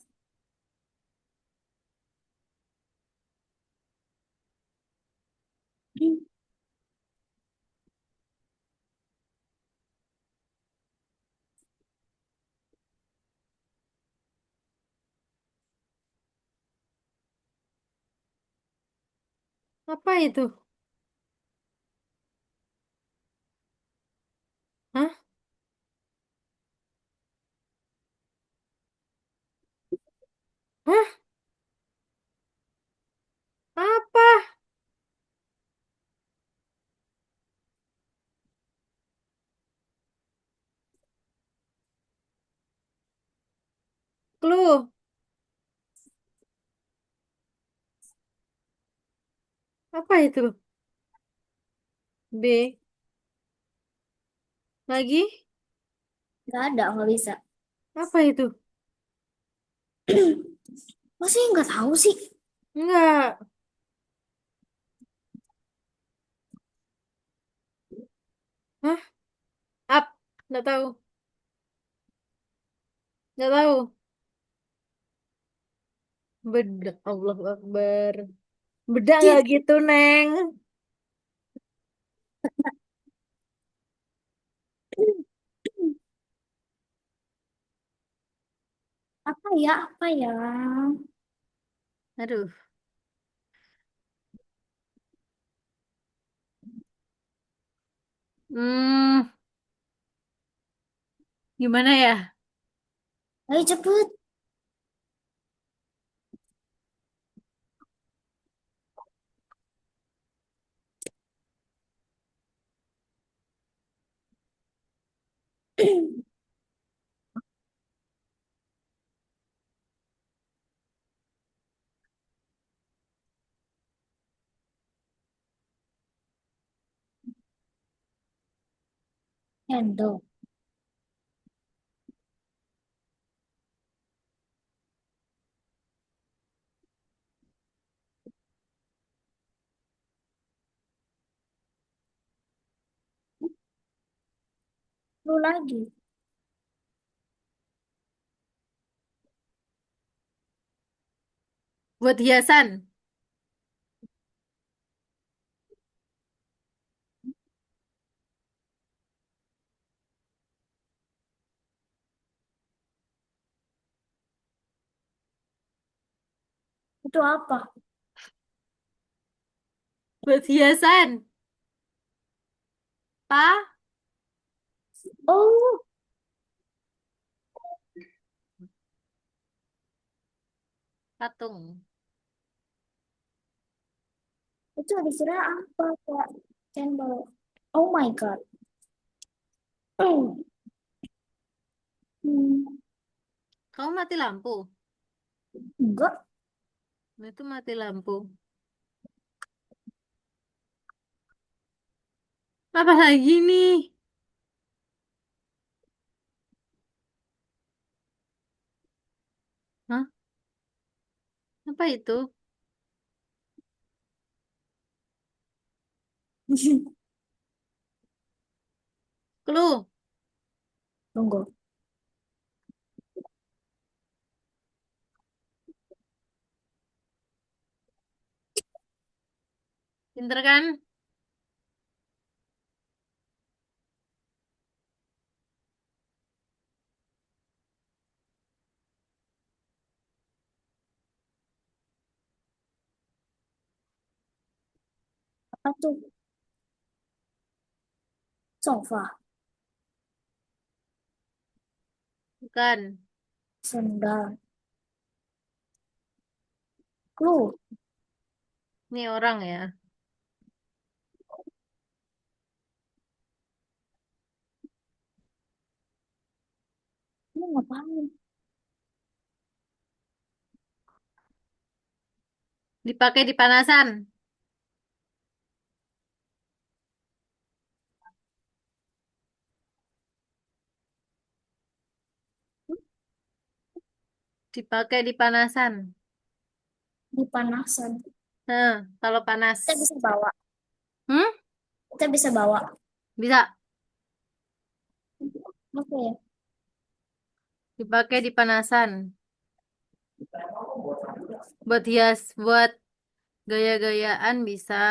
Apa itu? Hah? Hah? Apa? Clue. Apa itu? B. Lagi? Gak ada, nggak bisa. Apa itu? Masih nggak tahu sih. Enggak. Hah? Up. Nggak tahu. Nggak tahu. Bedak. Allah Akbar. Bedak nggak Cip. gitu, Neng. Apa ya? Apa ya? Aduh. Hmm. Gimana ya? Ayo cepet. Handle. Lu lagi. Buat hiasan. Itu apa? Buat hiasan. Pa. Oh, Patung. itu dikira apa, Kak? Cendol. Oh my God. Hmm, Kamu mati lampu. enggak. Nah, itu mati lampu. Apa lagi nih? Hah? Apa itu? Clue. Tunggu. Pinter kan? Apa tuh? Sofa. Bukan. Sendal. Clue. Ini orang ya. Ini ngapain? Dipakai di panasan. Dipakai di panasan. Dipanasan. Kalau panas. Kita bisa bawa. Hmm? Kita bisa bawa. Bisa Oke. dipakai di panasan. Buat hias, buat gaya-gayaan bisa.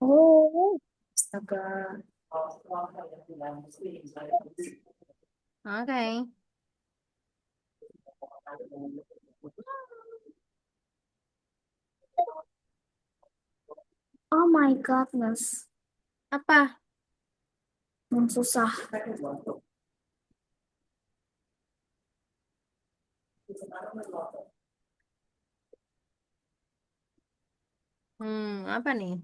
Oh, astaga. Oke. Oh my goodness. Apa? Yang susah. Apa nih?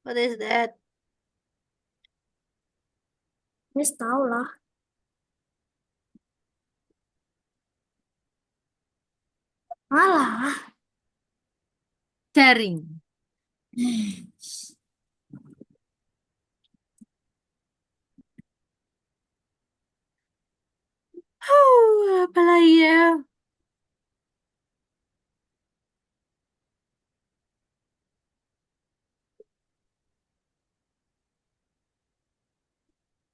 What is that? Wis tahu lah. Alah. Jaring. Apa lagi ya?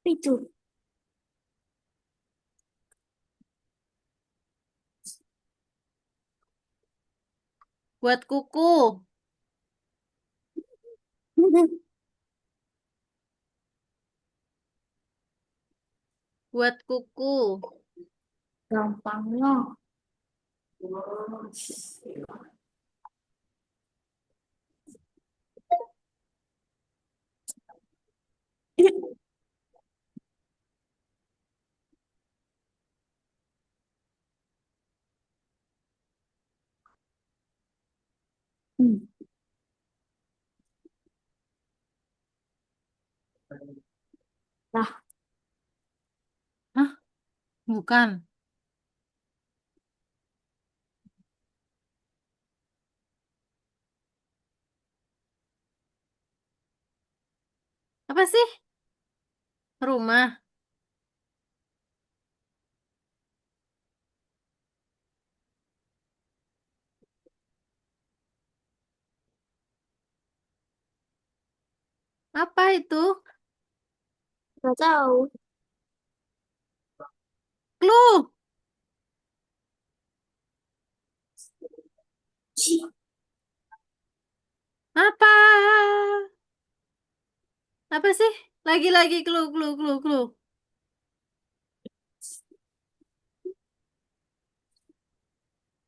Itu. Buat kuku. Buat kuku. Gampangnya. Hmm. Lah, Hah? Bukan. Apa sih? Rumah. Apa itu? nggak tahu. Clue. Apa? Apa sih? Lagi-lagi clue, clue, clue, clue.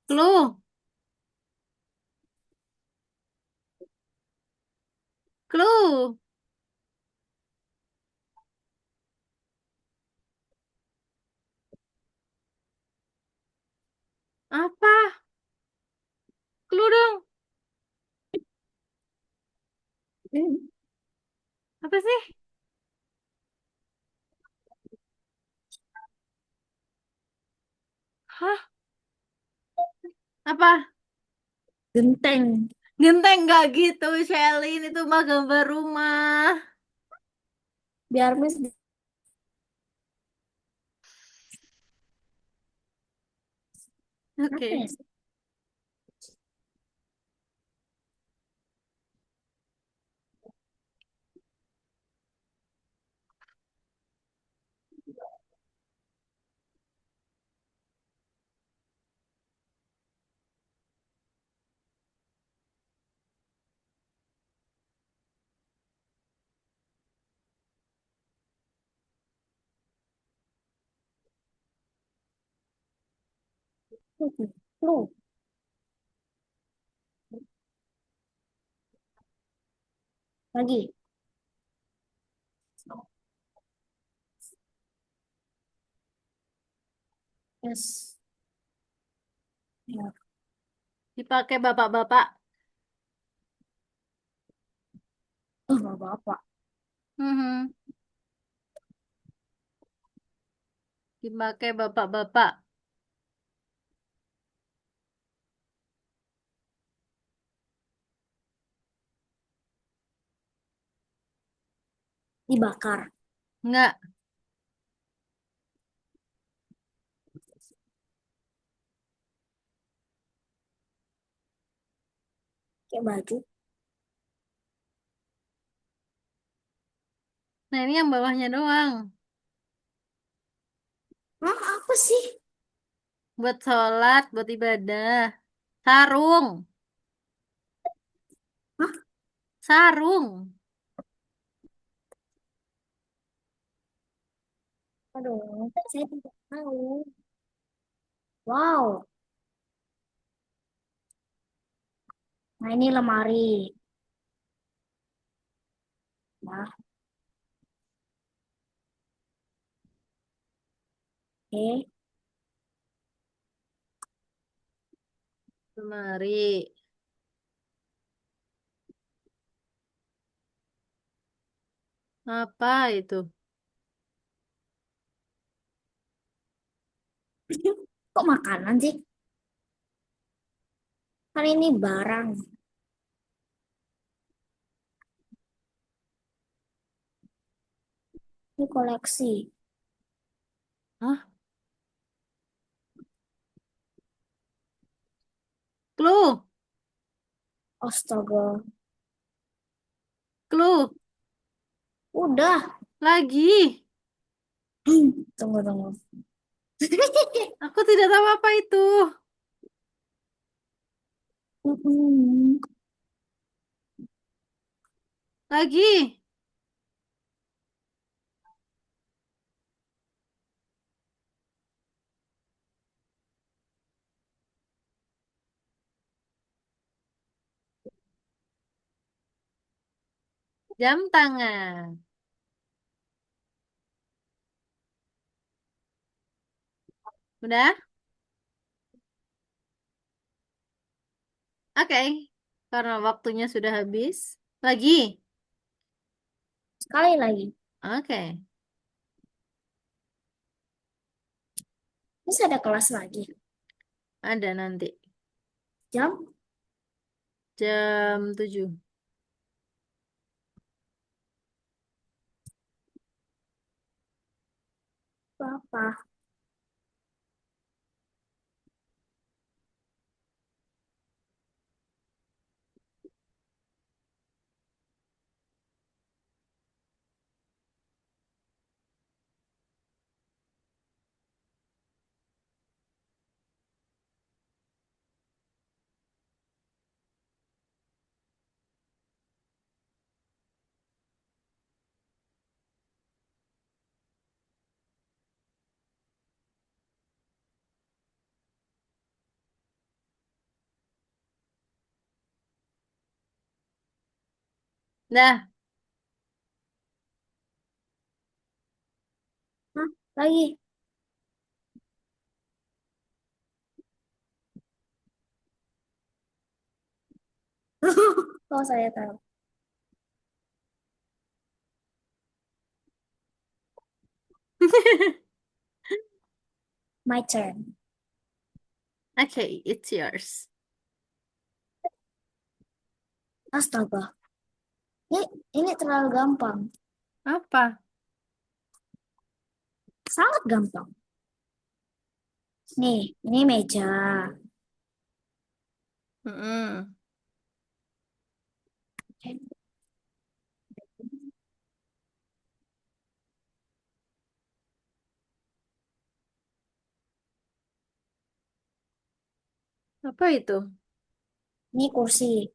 Clue. Clue. Apa? Clue dong. Hmm. Apa sih? Hah? Apa? Genteng. Genteng nggak gitu, Shelin. Itu mah gambar rumah. Biar Miss apa Oke. ya? Lu lagi. Yes. Ya. Dipakai bapak-bapak. Oh, nggak apa-apa. Mhm. Dipakai bapak-bapak. Dibakar. Enggak. Kayak baju. Nah, ini yang bawahnya doang. Hah, apa sih? Buat sholat, buat ibadah. Sarung. Hah? Sarung. Aduh, saya tidak tahu. Wow. Nah, ini lemari. Nah, oke. Lemari. Apa itu? Kok makanan sih? Kan ini barang. Ini koleksi. Hah? Clue. Astaga. Clue. Udah. Lagi. Tunggu, tunggu. Aku tidak tahu apa itu. Mm-mm. Lagi. Jam tangan. Udah? Oke. Karena waktunya sudah habis. Lagi. Sekali lagi. Oke. Terus ada kelas lagi. Ada nanti. Jam Jam 7. berapa? Dah. Hah? Lagi. Oh, saya tahu. My turn. Oke, it's yours. Astaga. Ini, ini terlalu gampang. Apa? Sangat gampang. Nih, ini meja. Mm-mm. Apa itu? Ini kursi.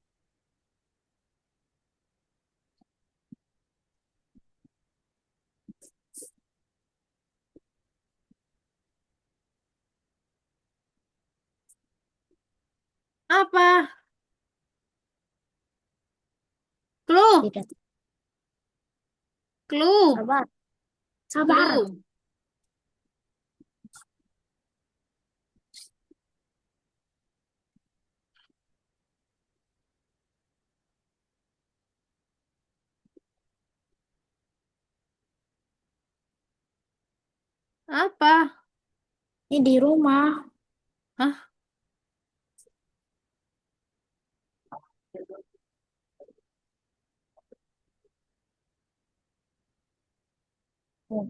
Apa? Clue. Tidak. Clue. Sabar. Sabar. Clue. Apa? Ini di rumah. Hah? Oh,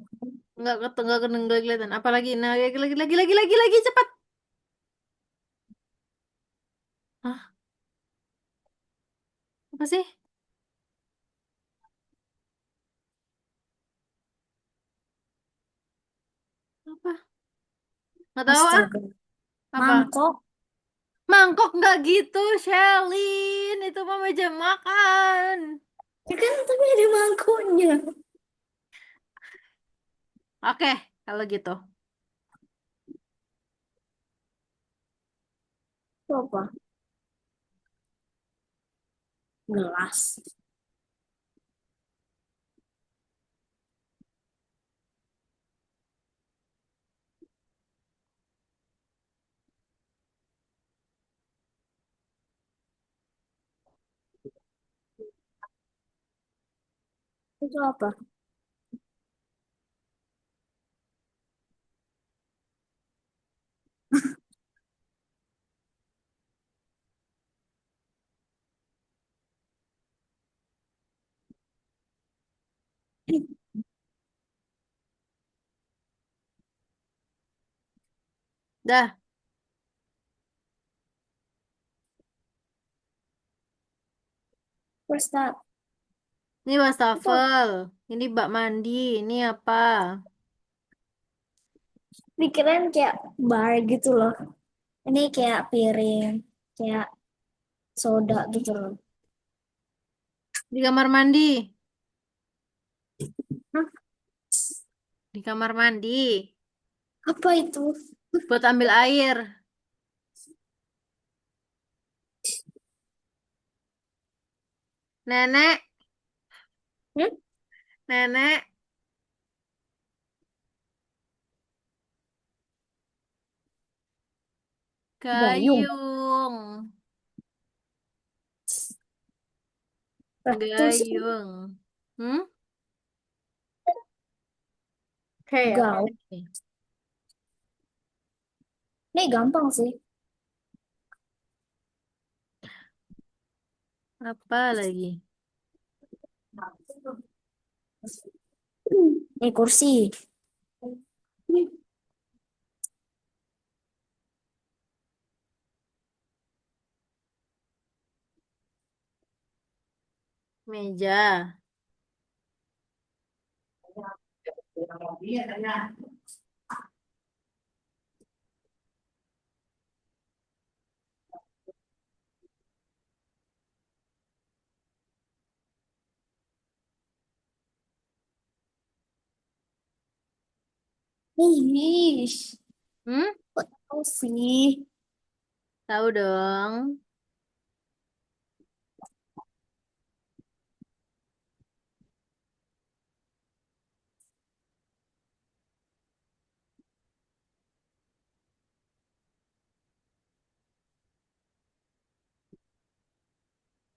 Enggak kelihatan. Apalagi nah lagi cepat. Hah? Apa sih? Apa? Nggak tahu ah. astaga. Apa? Mangkok. Mangkok nggak gitu, Shelin. Itu mah meja makan. Ya kan tapi ada mangkoknya. Oke, kalau gitu. Itu apa? Gelas. Itu apa? Dah, First up. ini Itu apa? wastafel. Ini bak mandi. Ini apa? Pikiran kayak bar gitu loh. Ini kayak piring, kayak soda gitu loh. Di kamar mandi. Hah? Di kamar mandi. Apa itu? Buat ambil air. Nenek, Hmm? nenek, Gayung. gayung. Betul sih. Gayung. Hmm? Oke, apa Gaul. lagi? Ini gampang sih. Apa lagi? Ini kursi. Meja. Ih, Hmm? kok tahu sih? Tahu dong.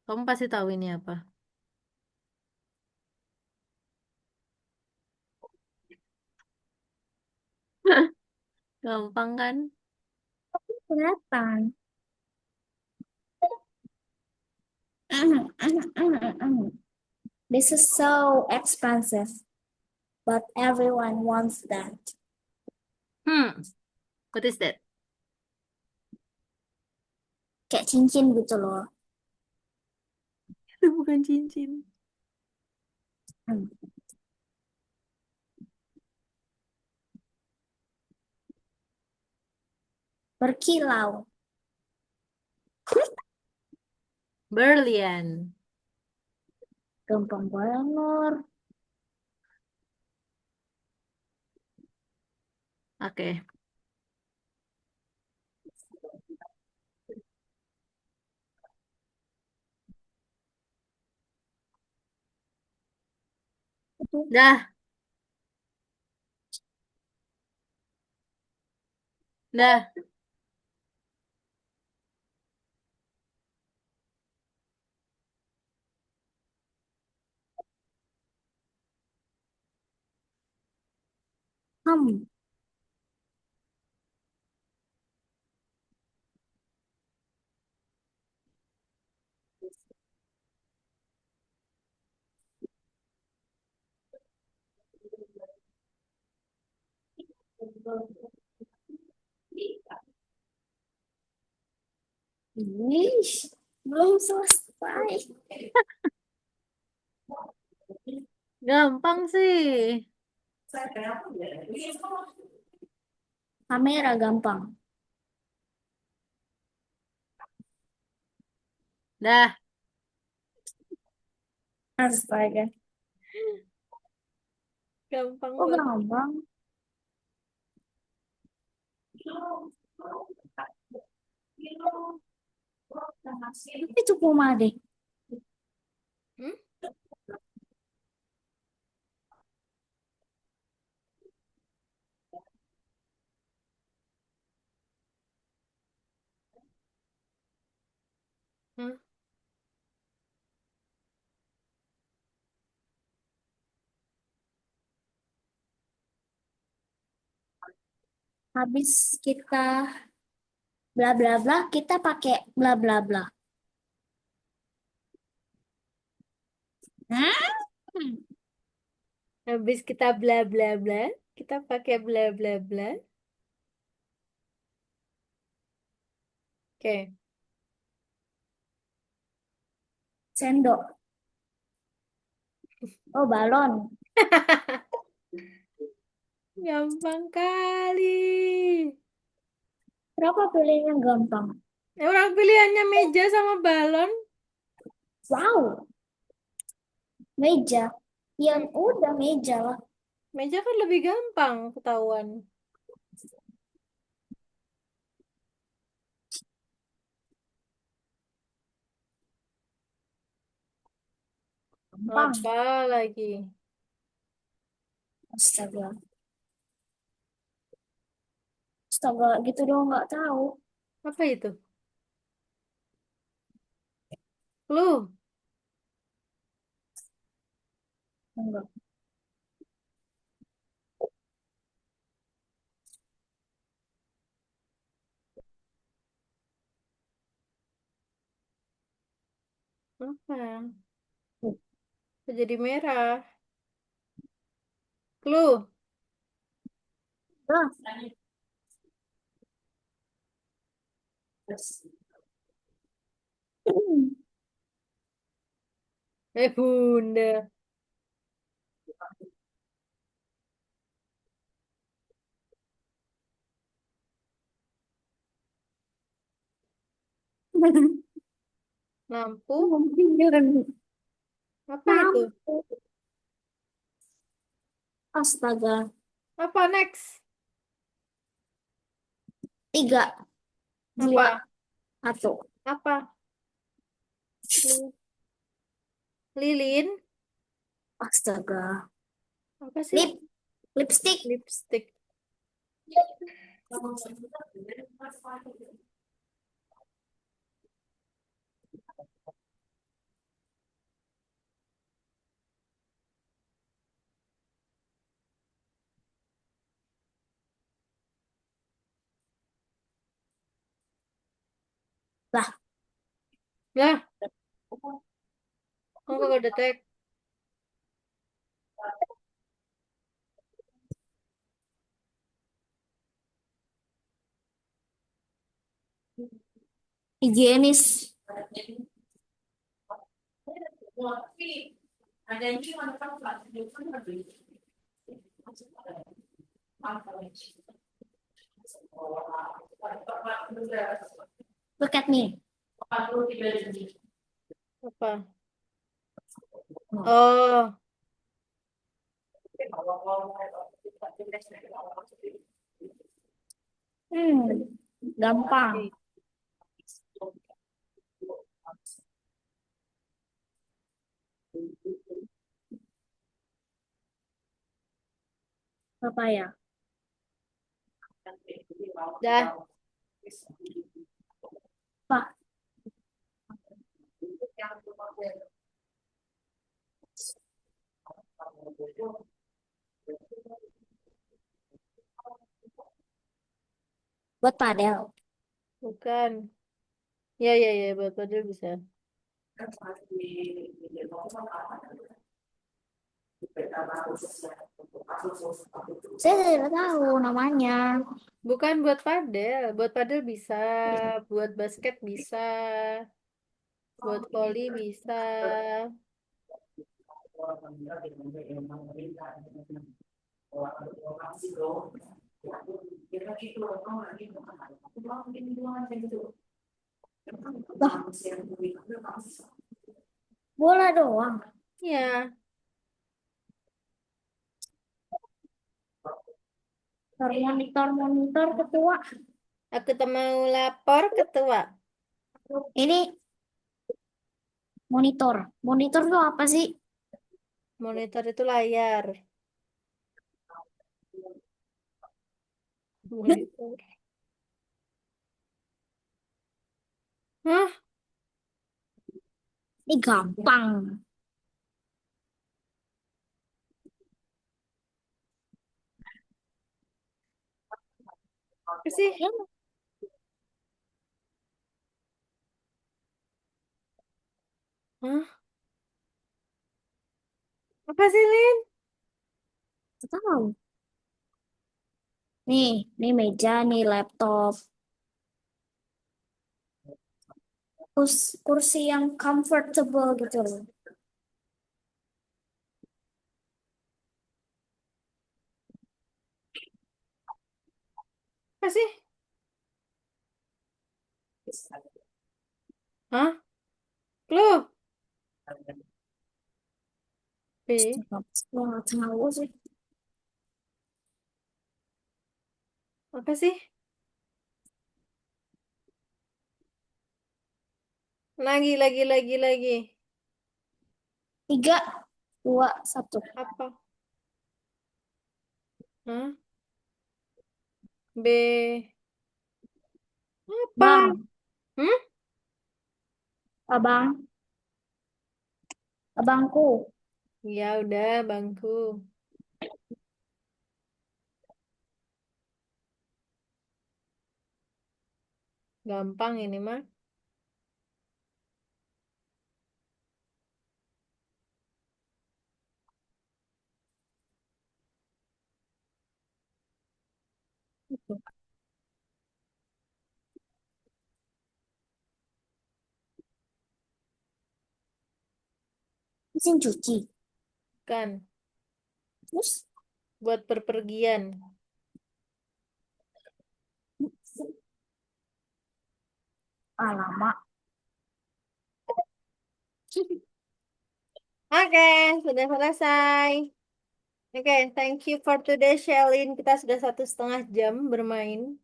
Kamu pasti tahu ini apa. Gampang kan? Kelihatan. This is so expensive, but everyone wants that. Hmm. What is that? Kayak cincin gitu loh. Itu bukan cincin. Hmm. Berkilau. Berlian. Gampang banget. Oke. Itu Dah, dah. ham. Ih, belum selesai. Gampang sih. Kamera gampang. Dah, Astaga. gampang Oh, banget. gampang. Itu Puma deh. Hmm? Hah? Habis kita bla bla bla, kita pakai bla bla bla. Hmm. Habis kita bla bla bla, kita pakai bla bla bla. Oke, Sendok. Oh, balon. gampang kali. Berapa pilihnya gampang? Orang pilihannya meja sama balon. Wow, meja. Yang Hmm, udah meja lah. meja kan lebih gampang ketahuan. Gampang. Apa lagi? Astaga. Astaga, gitu doang nggak tahu. Apa itu? Lu, Enggak. apa? Kok jadi merah? Lu, Lah. bunda. Lampu? Mungkin Apa itu? lampu. Astaga. Apa next? Tiga, dua, Apa? satu. Apa? Li- Lilin? Astaga. Apa sih? Lip, lipstick. Lipstick. Lah, Lah, kok gak detek? higienis. Look at me. Apa? Oh, Gampang. oke. Apa ya? Dah, Pak, buat padel. bukan. Ya, ya, ya, buat padel bisa. Saya tidak tahu namanya. Bukan buat padel bisa, buat basket bisa, buat volley bisa. Lah, bola doang. Ya, Monitor ketua. aku tak mau lapor ketua. Ini monitor. Monitor itu apa sih? Monitor itu layar. Monitor. Hah? Ini gampang. Apa sih? Ya, Hah? Apa sih, Lin? nggak tahu. Nih meja, nih laptop. Kursi yang comfortable gitu loh. Apa sih? Hah? Clue? B. Nggak tahu sih. Apa sih? Lagi. Tiga, dua, satu. Apa? Hah? B. Apa? Bang, Hmm? abang, abangku. Ya udah, bangku. Gampang ini mah. Mesin cuci. Kan. Terus, Buat perpergian. lama. Oke, sudah selesai. Oke, thank you for today, Shelin. Kita sudah 1,5 jam bermain.